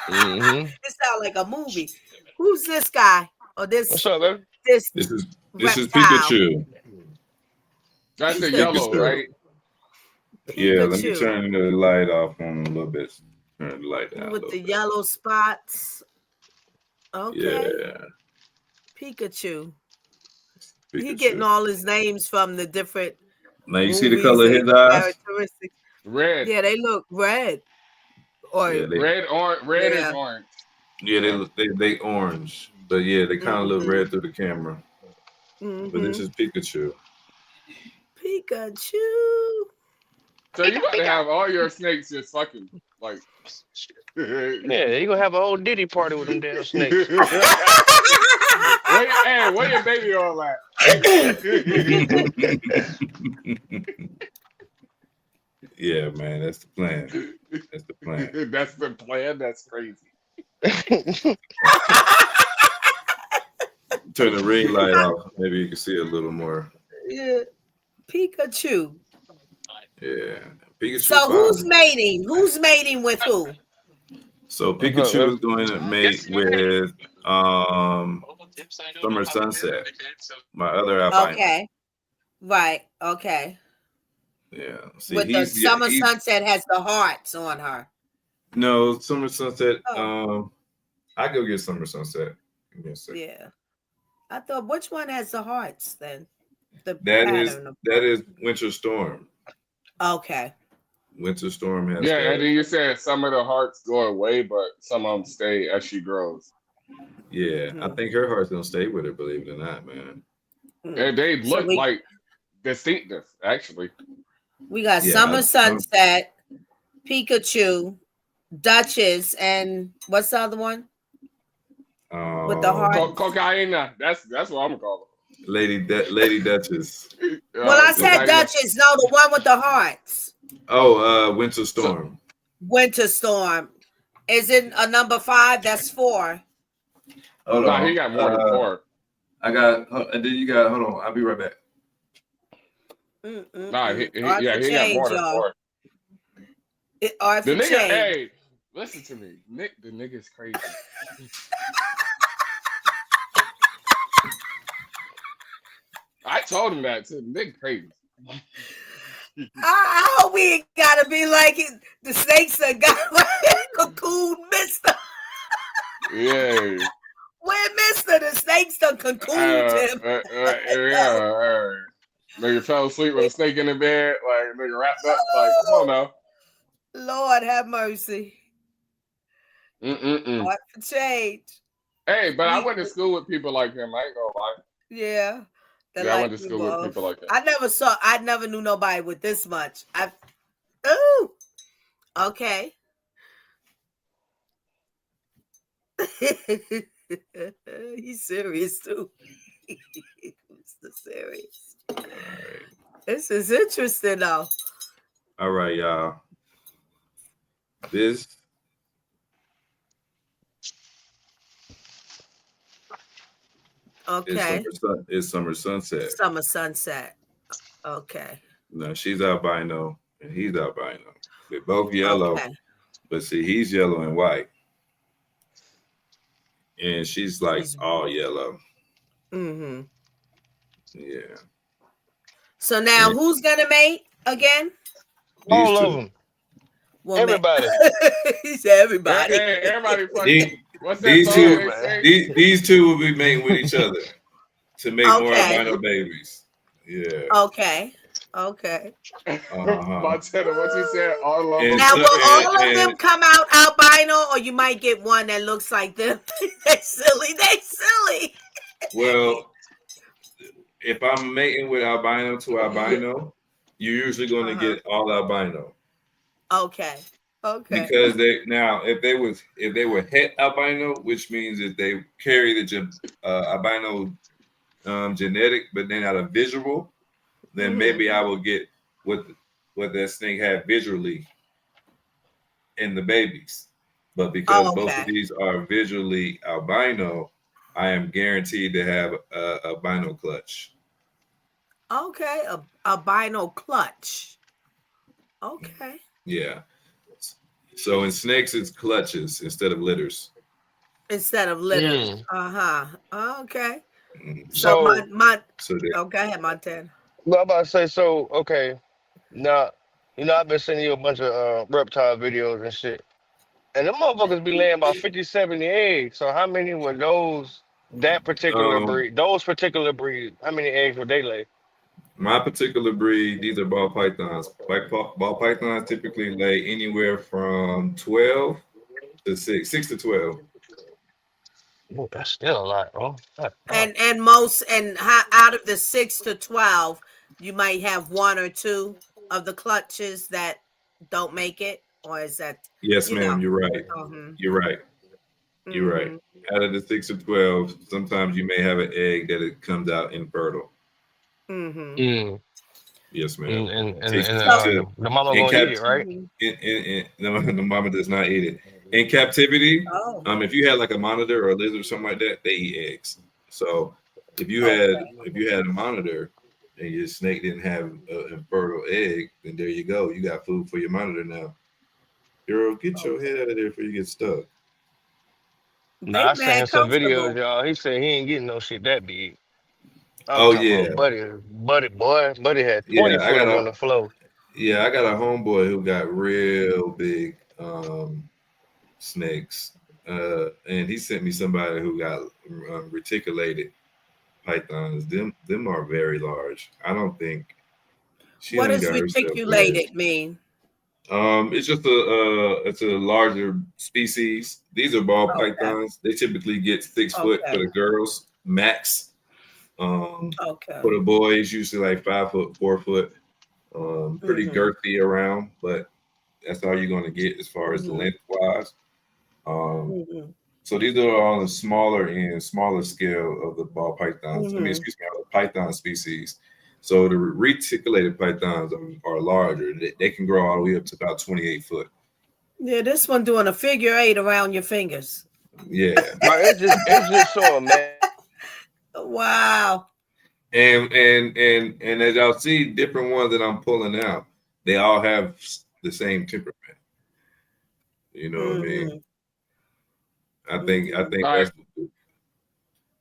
It sounds like a movie. Who's this guy? Or this? What's up, baby? This is Pikachu. That's the yellow, right? Yeah, let me turn the light off on a little bit. Turn the light down. With the yellow spots. Okay. Yeah. Pikachu. He getting all his names from the different. Now you see the color of his eyes? Red. Yeah, they look red. Or red is orange. Yeah, they orange. But yeah, they kind of look red through the camera. But this is Pikachu. Pikachu. So you gotta have all your snakes just fucking like. Yeah, you gonna have a whole Diddy party with them damn snakes. Where your baby all at? Yeah, man, that's the plan. That's the plan. That's the plan. That's crazy. Turn the ring light off. Maybe you can see a little more. Yeah, Pikachu. Yeah, Pikachu. So who's mating? Who's mating with who? So Pikachu is going to mate with Summer Sunset, my other albino. Okay, right. Okay. Yeah. See, with the Summer Sunset has the hearts on her. No, Summer Sunset. I go get Summer Sunset. Give me a second. Yeah. I thought, which one has the hearts then? That is Winter Storm. Okay. Winter Storm has. Yeah, and then you said some of the hearts go away, but some of them stay as she grows. Yeah, I think her heart's gonna stay with her. Believe it or not, man. And they look like distinctive, actually. We got Summer Sunset, Pikachu, Duchess, and what's the other one? With the heart. Cocaina. That's what I'm gonna call it. Lady Duchess. Well, I said Duchess. No, the one with the hearts. Oh, Winter Storm. Winter Storm. Is it a number 5? That's 4. Hold on. He got more than 4. I got, and then you got. Hold on. I'll be right back. Nah, he got more than 4. The nigga, hey, listen to me. Nick, the nigga's crazy. I told him that too. Nick crazy. I hope we ain't gotta be like the snakes that got cocoon mister. Yeah. Where mister? The snakes done cocooned him. Nigga fell asleep with a snake in the bed, like nigga wrapped up, like come on now. Lord have mercy. Heart for change. Hey, but I went to school with people like him. I ain't gonna lie. Yeah. They Yeah, I like went to you school with both. people like that. I never knew nobody with this much. Ooh. Okay. He's serious too. Mr. Serious. All right. This is interesting though. All right, y'all. This Okay. is summer sunset. Summer sunset. Okay. Now she's albino and he's albino. They're both yellow, Okay. but see, he's yellow and white, and she's like She's all yellow. mm-hmm. Yeah. So now And who's gonna mate again? these All of two. them. Well, Everybody. He said everybody. Hey, everybody These, fucking. What's that these song two. they say? These two will be mating with each other to make more Okay. albino babies. Yeah. Okay. Okay. Montana, what you said? All of And them. Now, so, will all of and them come out albino, or you might get one that looks like them? They silly. They silly. well, if I'm mating with albino to albino, you're usually going to get all albino. Okay. Okay. Because if they were het albino, which means that they carry the albino genetic, but they're not a visual, then maybe I will get what that snake had visually in the babies. But because both of these are visually albino, I am guaranteed to have a albino clutch. Okay. A albino clutch. Okay. Yeah. So in snakes, it's clutches instead of litters. Instead of litters. Okay. So Oh, go ahead, Montana. well, I'm about to say, so okay. Now, I've been sending you a bunch of reptile videos and shit. And them motherfuckers be laying about 50, 70 eggs. So how many were those those particular breed, how many eggs would they lay? My particular breed, these are ball pythons. Ball pythons typically lay anywhere from 12 to 6 to 12. Oh, that's still a lot, bro. And out of the 6 to 12, you might have one or two of the clutches that don't make it, or is that? Yes, ma'am. You're right. You're right. You're right. Out of the 6 to 12, sometimes you may have an egg that it comes out infertile. Yes, ma'am. And the mama gonna eat it, right? The mama does not eat it. In captivity, if you had like a monitor or a lizard or something like that, they eat eggs. So if you had a monitor and your snake didn't have an infertile egg, then there you go. You got food for your monitor now. Girl, get your head out of there before you get stuck. Nah, I sent him some videos, y'all. He said he ain't getting no shit that big. Buddy had 20 foot on the floor. Yeah, I got a homeboy who got real big snakes. And he sent me somebody who got reticulated pythons. Them are very large. I don't think what does reticulated mean? It's just it's a larger species. These are ball pythons. They typically get 6 foot for the girls max. For the boys, usually like 5 foot, 4 foot. Pretty girthy around, but that's all you're going to get as far as the length wise. So these are on the smaller scale of the ball pythons. Of the python species. So the reticulated pythons are larger. They can grow all the way up to about 28 foot. Yeah, this one doing a figure 8 around your fingers. Yeah. It's just so amazing. Wow. And as y'all see, different ones that I'm pulling out, they all have the same temperament. You know what I mean? I think that's.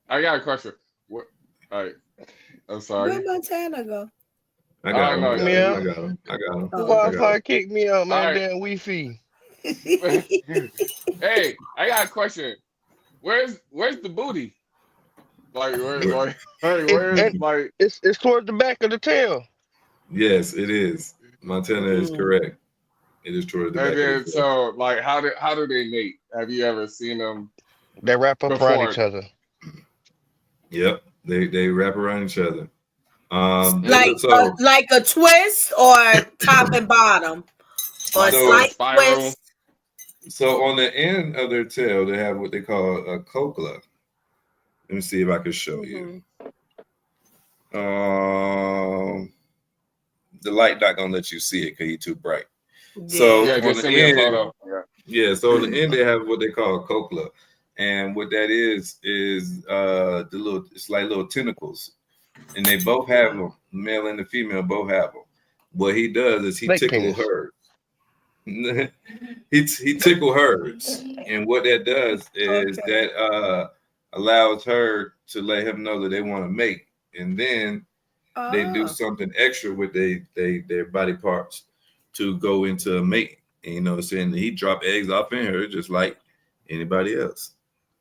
I got a question. All right. I'm sorry. Where'd Montana go? I got him. Wi-Fi kicked me out, man. Damn Wi-Fi. Hey, I got a question. Where's the booty? Like it's towards the back of the tail. Yes, it is. Montana is correct. It is towards the back. And then so like how do they mate? Have you ever seen them? They wrap up around each other. Yep. They wrap around each other. Like a twist or top and bottom or like slight twist. So on the end of their tail, they have what they call a cochlea. Let me see if I can show you. The light not gonna let you see it because you're too bright. Yeah. So yeah, on just the send me a end, photo. yeah. So on the end, they have what they call a cochlea, and what that is the little. It's like little tentacles, and they both have them. Male and the female both have them. What he does is he tickles hers. he tickle hers, and what that does is that allows her to let him know that they want to mate, and then they do something extra with their body parts to go into a mate. And, you know what I'm saying? He drop eggs off in her just like anybody else.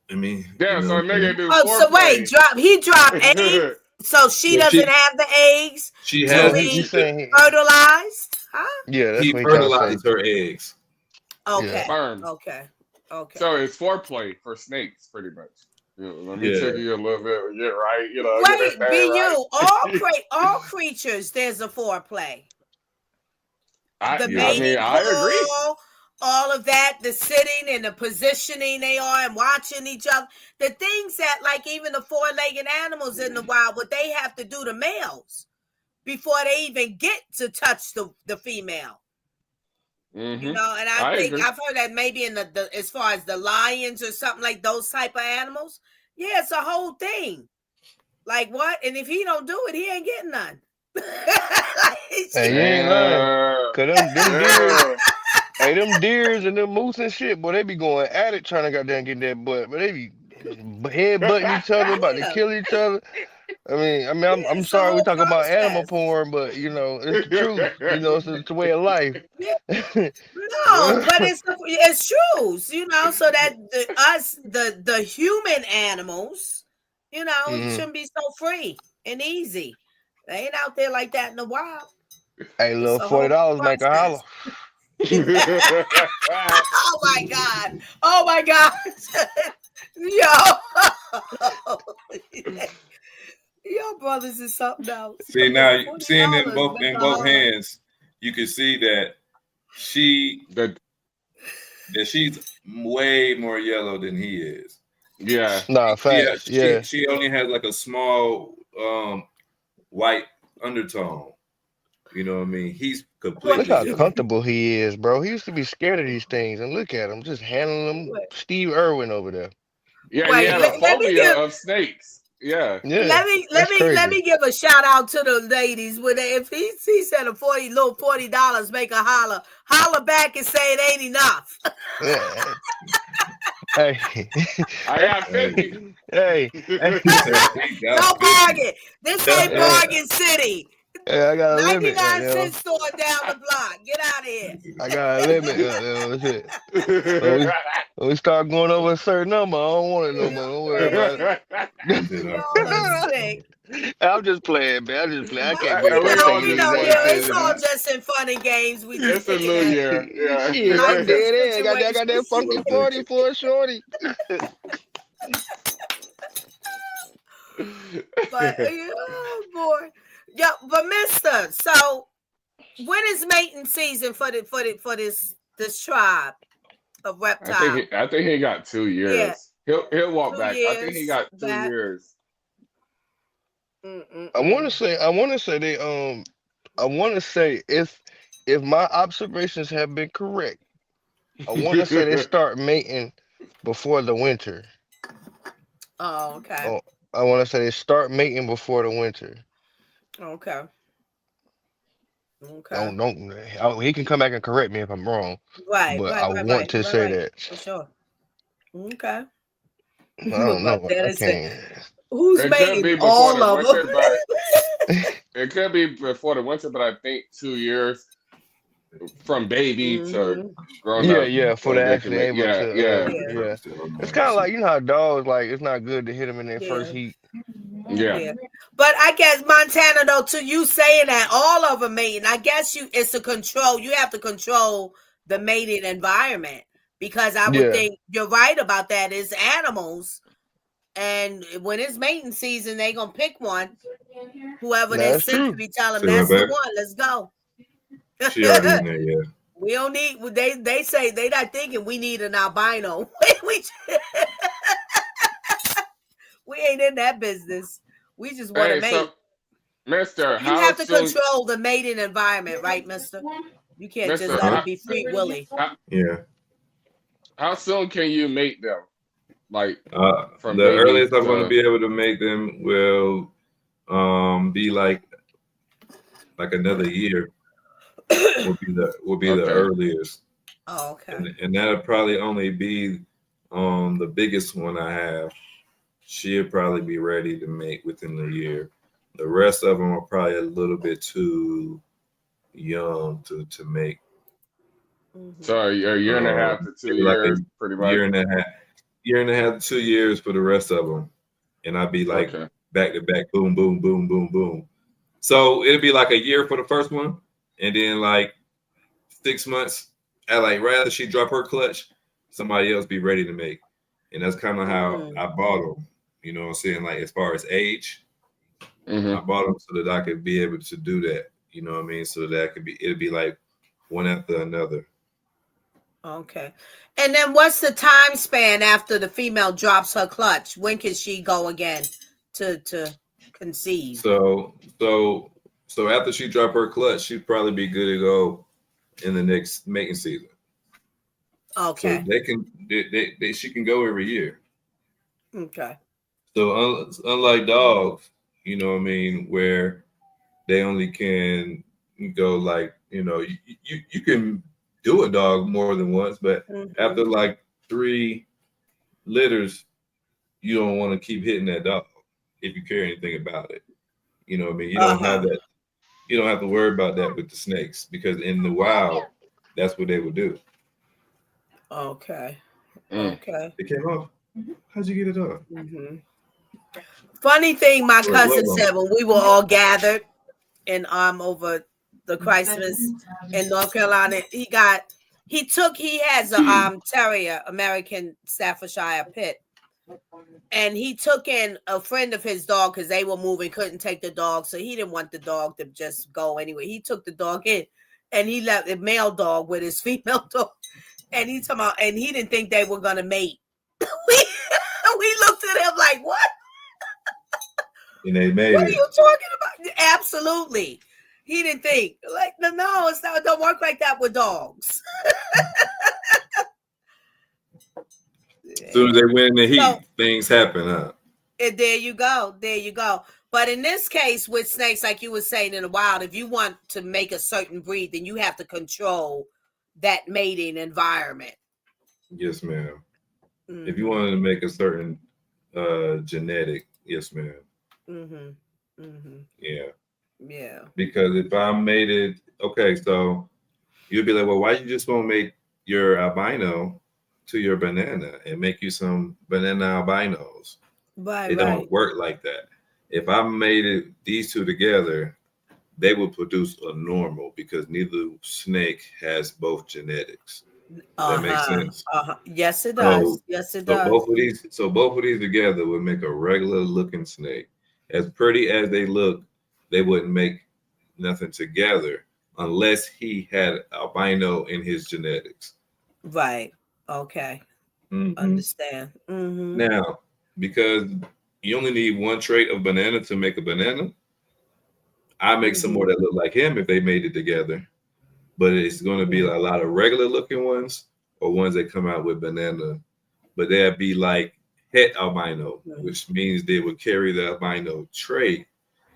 I mean, yeah. So nigga do. So wait, he dropped eggs, so she doesn't have the eggs. She has. He fertilized. Huh? Yeah, that's he what fertilizes her eggs. Okay. Sperm. Okay. So it's foreplay for snakes, pretty much. Let me check you a little bit. Get right. Wait, right. All creatures. There's a foreplay. I agree. All of that, the sitting and the positioning they are and watching each other. The things that, like even the four-legged animals in the wild, what they have to do to males before they even get to touch the female. Mm-hmm. You know, and I think agree. I've heard that maybe in the as far as the lions or something like those type of animals. Yeah, it's a whole thing. Like what? And if he don't do it, he ain't getting none. Hey, you ain't lying. Cause them deers and them moose and shit, boy, they be going at it trying to goddamn get that butt, but they be headbutting each other, about to kill each other. I mean, I'm sorry we talking about animal porn, but you know, it's the truth. You know, it's the way of life. No, but it's true. You know, so that the human animals, you know, shouldn't be so free and easy. They ain't out there like that in the wild. Hey, little $40 make a holler. Oh my God! Oh my God! Your brothers is something else. See now, seeing in both hands, you can see that she's way more yellow than he is. Yeah. Nah, facts. Yeah. She only has like a small white undertone. You know what I mean? He's completely. Look how comfortable he is, bro. He used to be scared of these things, and look at him just handling them. Steve Irwin over there. Yeah, he had a phobia of snakes. Yeah. Let me give a shout out to the ladies. If he said $40 make a holler back and say it ain't enough. Yeah. Hey, I got 50. Hey, no bargain. This ain't Bargain City. Yeah, I got a 99 limit. cent store down the block. Get out of here. I got a limit. That's it. When we start going over a certain number, I don't want it no more. Don't worry about it. I'm just playing, man. I'm just playing. I can't wait. It's all just in fun and games. It's a new year. Yeah. Shit, I'm dead. I got that funky 40 for a shorty. But oh boy. Yeah, but Mister, so when is mating season for this tribe of reptiles? I think he got 2 years. Yeah. He'll walk back. I think he got 2 years. I want to say if my observations have been correct, I want to say they start mating before the winter. Oh, okay. I want to say they start mating before the winter. Okay. Don't he can come back and correct me if I'm wrong. Right. But I want to say that. For sure. Okay. I don't know. I can't. Who's mating? All of them. It could be before the winter, but I think 2 years from baby to grown up. Yeah, for the actually able to. Yeah. It's kind of like, you know how dogs, like, it's not good to hit them in their first heat. Yeah. But I guess Montana, though, to you saying that all of them mating, I guess it's a control. You have to control the mating environment, because I would think you're right about that. Is animals And when it's mating season, they gonna pick one. Whoever they That's sent to true. be telling See them my that's the back? one. Let's go. She already in there, yeah. We don't need. They say they not thinking we need an albino. We ain't in that business. We just want to Hey, mate. so, Mister, You how have to soon, control the mating environment, right, Mister? You can't just Mister, let Uh-huh. them be free willy. Yeah. how soon can you mate them? Like from The baby earliest I'm going to to be able to make them will be like another year will be the okay. earliest. Oh, okay. And that'll probably only be the biggest one I have. She'll probably be ready to make within the year. The rest of them are probably a little bit too young to make. So a year and a half to 2 Maybe like a years, pretty much. year and a half, year and a half, 2 years for the rest of them, and I'd be like Okay. back to back, boom, boom, boom, boom, boom. So it'd be like a year for the first one, and then like 6 months, at like right after she drop her clutch, somebody else be ready to make, and that's kind of how I bought them. You know what I'm saying? Like as far as age, I bought them so that I could be able to do that. You know what I mean? So that it'd be like one after another. Okay. And then what's the time span after the female drops her clutch? When can she go again to conceive? So after she drop her clutch, she'd probably be good to go in the next mating season. Okay. So she can go every year. Okay. So unlike dogs, you know what I mean, where they only can go like, you can do a dog more than once, but after like 3 litters, you don't want to keep hitting that dog if you care anything about it. You know what I mean? You don't have that. You don't have to worry about that with the snakes because in the wild, that's what they would do. Okay. Okay. It came off. How'd you get it off? Funny thing, my cousin said when we were all gathered in over the Christmas in North Carolina, he has a terrier, American Staffordshire Pit. And he took in a friend of his dog because they were moving, couldn't take the dog. So he didn't want the dog to just go anyway. He took the dog in and he left the male dog with his female dog. And he didn't think they were going to mate. We looked at him like, what? And they made what it. are you talking about? Absolutely. He didn't think like, no, it's not, it don't work like that with dogs. As soon as they win in the heat, things happen, huh? There you go. There you go. But in this case, with snakes, like you were saying in the wild, if you want to make a certain breed, then you have to control that mating environment. Yes, ma'am. If you wanted to make a certain genetic, yes, ma'am. Yeah. Because if I made it, okay, so you'd be like, well, why you just won't make your albino to your banana and make you some banana albinos? It don't work like that. If I made these two together, they would produce a normal because neither snake has both genetics. That makes sense. Yes, it does. Yes, it does. Both of these together would make a regular looking snake. As pretty as they look, they wouldn't make nothing together unless he had albino in his genetics. Right. Okay. Understand. Now, because you only need one trait of banana to make a banana, I make some more that look like him if they made it together. But it's going to be a lot of regular looking ones or ones that come out with banana, but they'd be like het albino, which means they would carry the albino trait,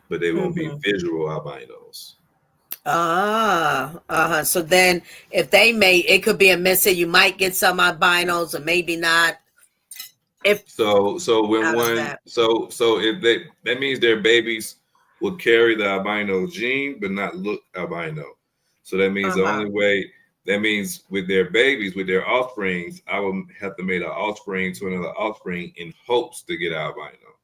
but they won't be visual albinos. So then if they mate, it could be a miss. You might get some albinos or maybe not. If that means their babies will carry the albino gene but not look albino. So that means the only way, that means with their babies, with their offsprings, I would have to make an offspring to another offspring in hopes to get albino.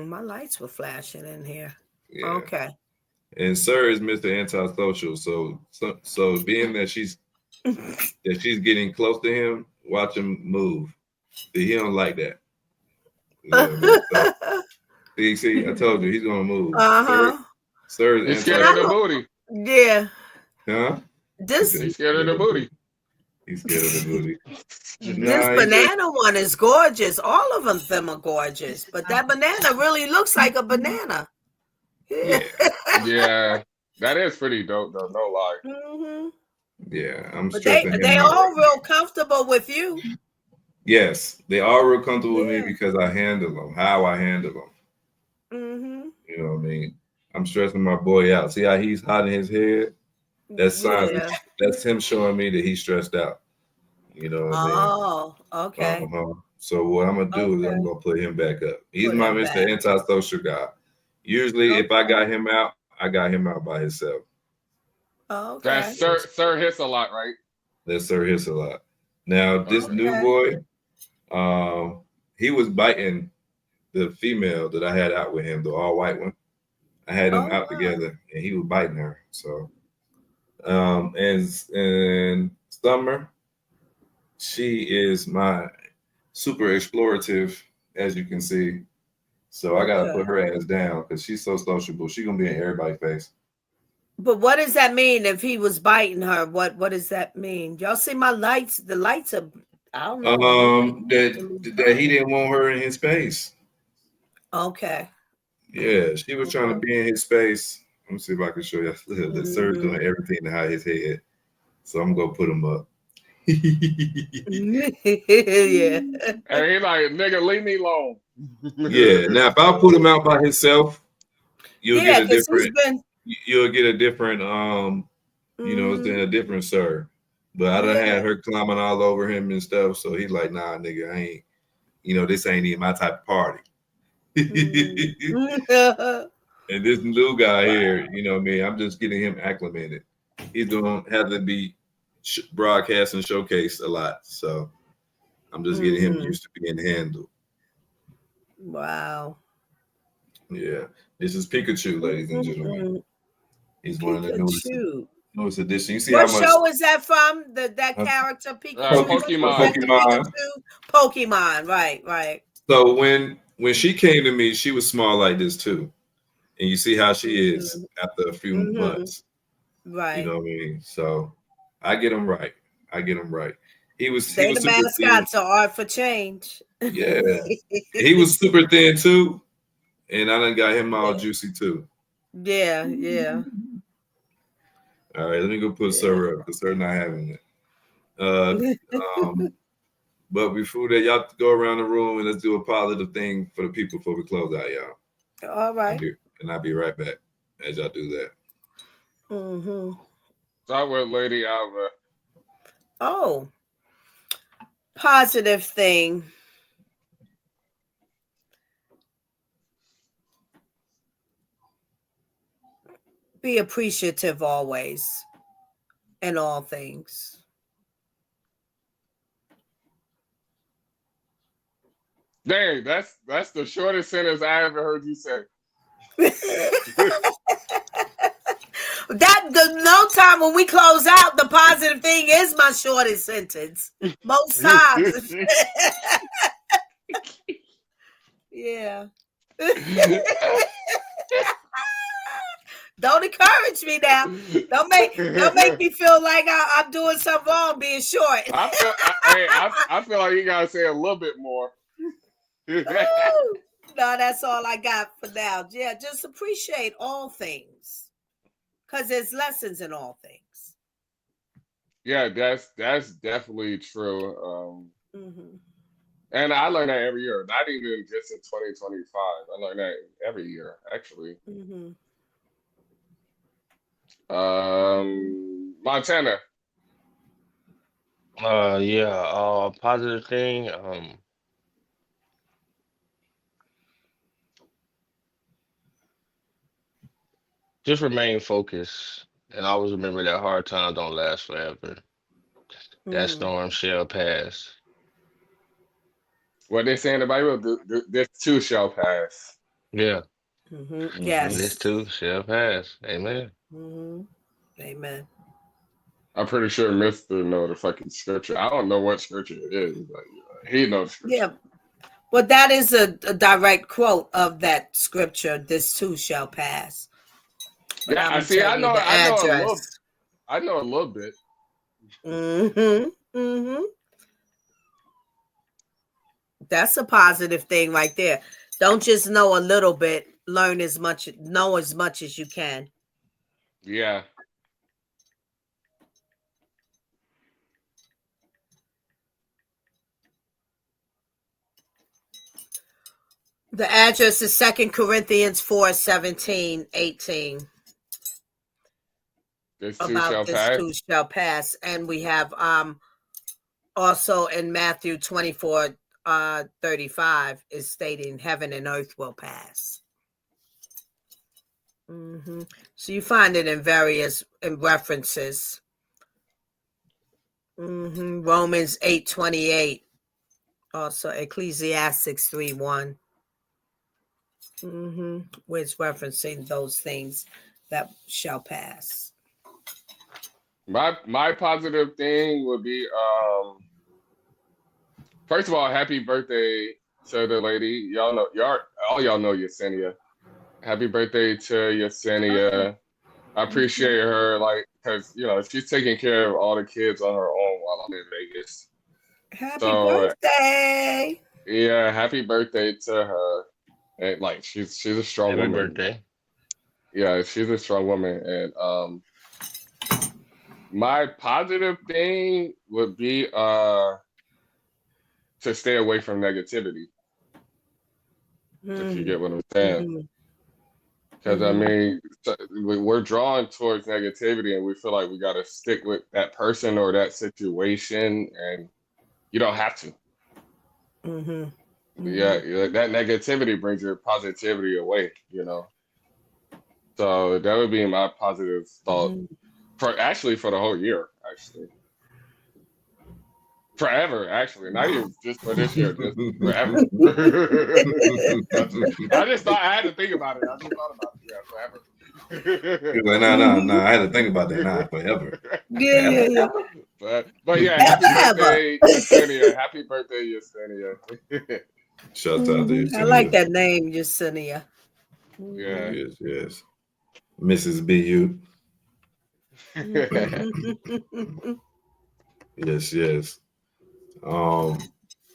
My lights were flashing in here. Yeah. Okay. And Sir is Mr. Antisocial. So being that she's getting close to him, watch him move. He don't like that. See, I told you he's gonna move. Uh-huh. Sir, He's scared of the booty. Yeah. Huh? He's scared of the booty. He's scared of the booty. This banana one is gorgeous. All of them are gorgeous, but that banana really looks like a banana. Yeah, that is pretty dope though. No lie. Mm-hmm. Yeah, I'm But stressing. they all real comfortable with you. Yes, they are real comfortable with me because I handle them, how I handle them. Mm-hmm. You know what I mean? I'm stressing my boy out. See how he's hot in his head? That's signs. That's him showing me that he's stressed out. You know what I mean? Oh, okay. So what I'm gonna do is I'm gonna put him back up. He's my Mr. Antisocial guy. Usually, if I got him out, I got him out by himself. Okay. That's Sir hits a lot, right? That Sir hits a lot. Now this new boy, he was biting the female that I had out with him, the all white one. I had them out together, and he was biting her. So, and Summer, she is my super explorative, as you can see. So I gotta put her ass down because she's so sociable. She's gonna be in everybody's face. But what does that mean if he was biting her? What does that mean? Y'all see my lights? The lights are, I don't know. That he didn't want her in his space. Okay. Yeah, she was trying to be in his space. Let me see if I can show you. The Sir's doing everything to hide his head. So I'm gonna put him up. Yeah. And he like, nigga, leave me alone. Yeah. Now if I put him out by himself, you'll get a different. You'll get a different. You know, it's a different Sir. But I done had her climbing all over him and stuff. So he's like, nah, nigga, I ain't. You know, this ain't even my type of party. And this little guy here, you know what I mean? I'm just getting him acclimated. He's gonna have to be broadcast and showcased a lot, so I'm just getting him used to being handled. Wow. Yeah, this is Pikachu, ladies and gentlemen. He's one of the newest edition. You see what how much show is that from? That character Pikachu? Pokemon. Right. So when she came to me, she was small like this too. And you see how she is after a few months. Right. You know what I mean? So I get him right. He was the mascots are Art for Change. Yeah. He was super thin too. And I done got him all juicy too. Yeah. All right, let me go put Sir up because Sir not having it. But before that, y'all go around the room and let's do a positive thing for the people before we close out, y'all. All right. And I'll be right back as y'all do that. Start with Lady Alva. Oh, positive thing. Be appreciative always in all things. Dang, that's the shortest sentence I ever heard you say. No time when we close out, the positive thing is my shortest sentence. Most times. Yeah. Don't encourage me now. Don't make me feel like I'm doing something wrong being short. I feel like you gotta say a little bit more. No, that's all I got for now. Yeah, just appreciate all things. Because there's lessons in all things. Yeah, that's definitely true. And I learn that every year. Not even just in 2025. I learn that every year, actually. Montana. Positive thing. Just remain focused and always remember that hard times don't last forever. That storm shall pass. What they say in the Bible, this too shall pass. Yeah. Yes. This too shall pass. Amen. Amen. I'm pretty sure Mr. know the fucking scripture. I don't know what scripture it is, but he knows scripture. Yeah. Well, that is a direct quote of that scripture. This too shall pass. But Yeah, I'm I gonna see. tell I you know. the I know a address. little. I know a little bit. That's a positive thing right there. Don't just know a little bit. Learn as much. Know as much as you can. Yeah. The address is 2 Corinthians 4:17-18. This too About shall this pass. too shall pass. And we have also in Matthew 24:35 is stating heaven and earth will pass. So you find it in various references. Romans 8:28. Also Ecclesiastes 3:1. Where it's referencing those things that shall pass. My positive thing would be first of all, happy birthday to the lady. All y'all know Yesenia. Happy birthday to Yesenia. I appreciate her, like, because she's taking care of all the kids on her own while I'm in Vegas. Happy birthday! Yeah, happy birthday to her. And like, she's a strong woman. Happy birthday. Yeah, she's a strong woman. And my positive thing would be to stay away from negativity. If you get what I'm saying. Because I mean, we're drawn towards negativity, and we feel like we got to stick with that person or that situation, and you don't have to. Yeah, that negativity brings your positivity away, So that would be my positive thought for the whole year, actually. Forever, actually, not even just for this year, just forever. I just thought I had to think about it. I just thought about it. Yeah, forever. Like, no. I had to think about that. Nah, forever. Yeah. But yeah, happy birthday, Yesenia. Happy birthday, Yesenia. Shout out to Yesenia. I like that name, Yesenia. Yeah. Yes. Mrs. BU. Yes.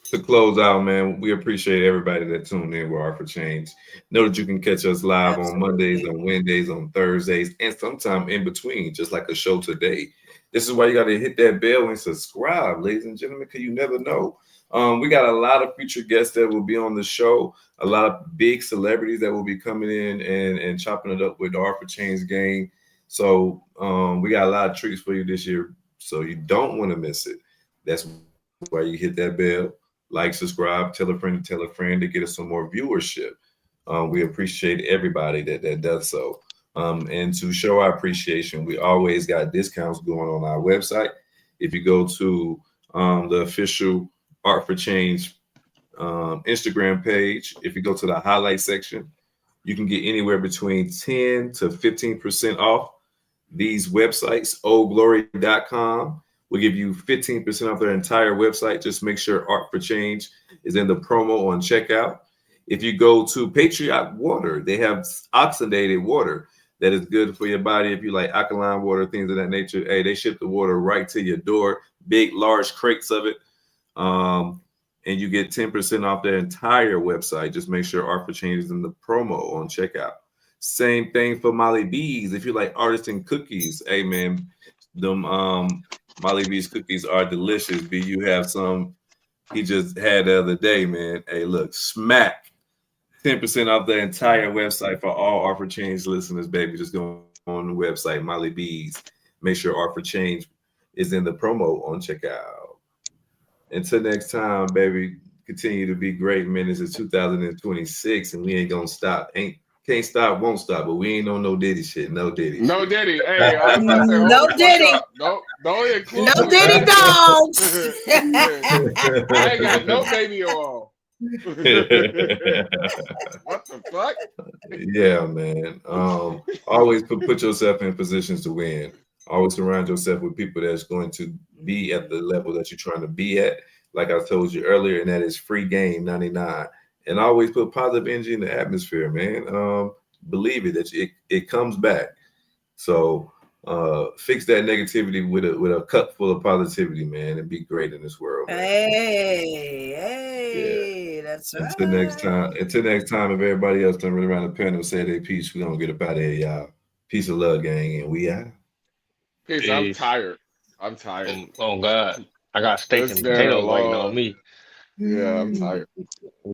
To close out, man, we appreciate everybody that tuned in with Art for Change. Know that you can catch us live on Mondays, on Wednesdays, on Thursdays, and sometime in between, just like a show today. This is why you got to hit that bell and subscribe, ladies and gentlemen, because you never know. We got a lot of future guests that will be on the show, a lot of big celebrities that will be coming in and chopping it up with the Art for Change gang. So we got a lot of treats for you this year, so you don't want to miss it. That's why you hit that bell. Like, subscribe, tell a friend to get us some more viewership. We appreciate everybody that does so. And to show our appreciation, we always got discounts going on our website. If you go to the official Art for Change Instagram page, if you go to the highlight section, you can get anywhere between 10 to 15% off these websites. oldglory.com will give you 15% off their entire website. Just make sure Art for Change is in the promo on checkout. If you go to Patriot Water, they have oxygenated water that is good for your body. If you like alkaline water, things of that nature, hey, they ship the water right to your door, big, large crates of it. And you get 10% off their entire website. Just make sure Art for Change is in the promo on checkout. Same thing for Molly B's. If you like artisan cookies, hey, man, them Molly B's cookies are delicious. B, you have some he just had the other day, man. Hey, look, smack 10% off the entire website for all Art for Change listeners, baby. Just go on the website, Molly B's. Make sure Art for Change is in the promo on checkout. Until next time, baby, continue to be great, man. This is 2026, and we ain't gonna stop. Can't stop, won't stop, but we ain't on no Diddy shit. No Diddy. No shit. Diddy. Hey, I was about to say, no Diddy. No include. No Diddy dogs. I ain't got no baby on. What the fuck? Yeah, man. Always put yourself in positions to win. Always surround yourself with people that's going to be at the level that you're trying to be at. like I told you earlier, and that is free game 99. And always put positive energy in the atmosphere, man. Believe it, that it comes back. So fix that negativity with a cup full of positivity, man, and be great in this world, man. Hey, that's right. Until next time, if everybody else done really around the panel say their piece, we're gonna get up out of here, y'all. Peace of love, gang, and we out. Peace. I'm tired. I'm tired. Oh God, I got steak It's and been a potatoes waiting on long. me. Yeah, I'm tired.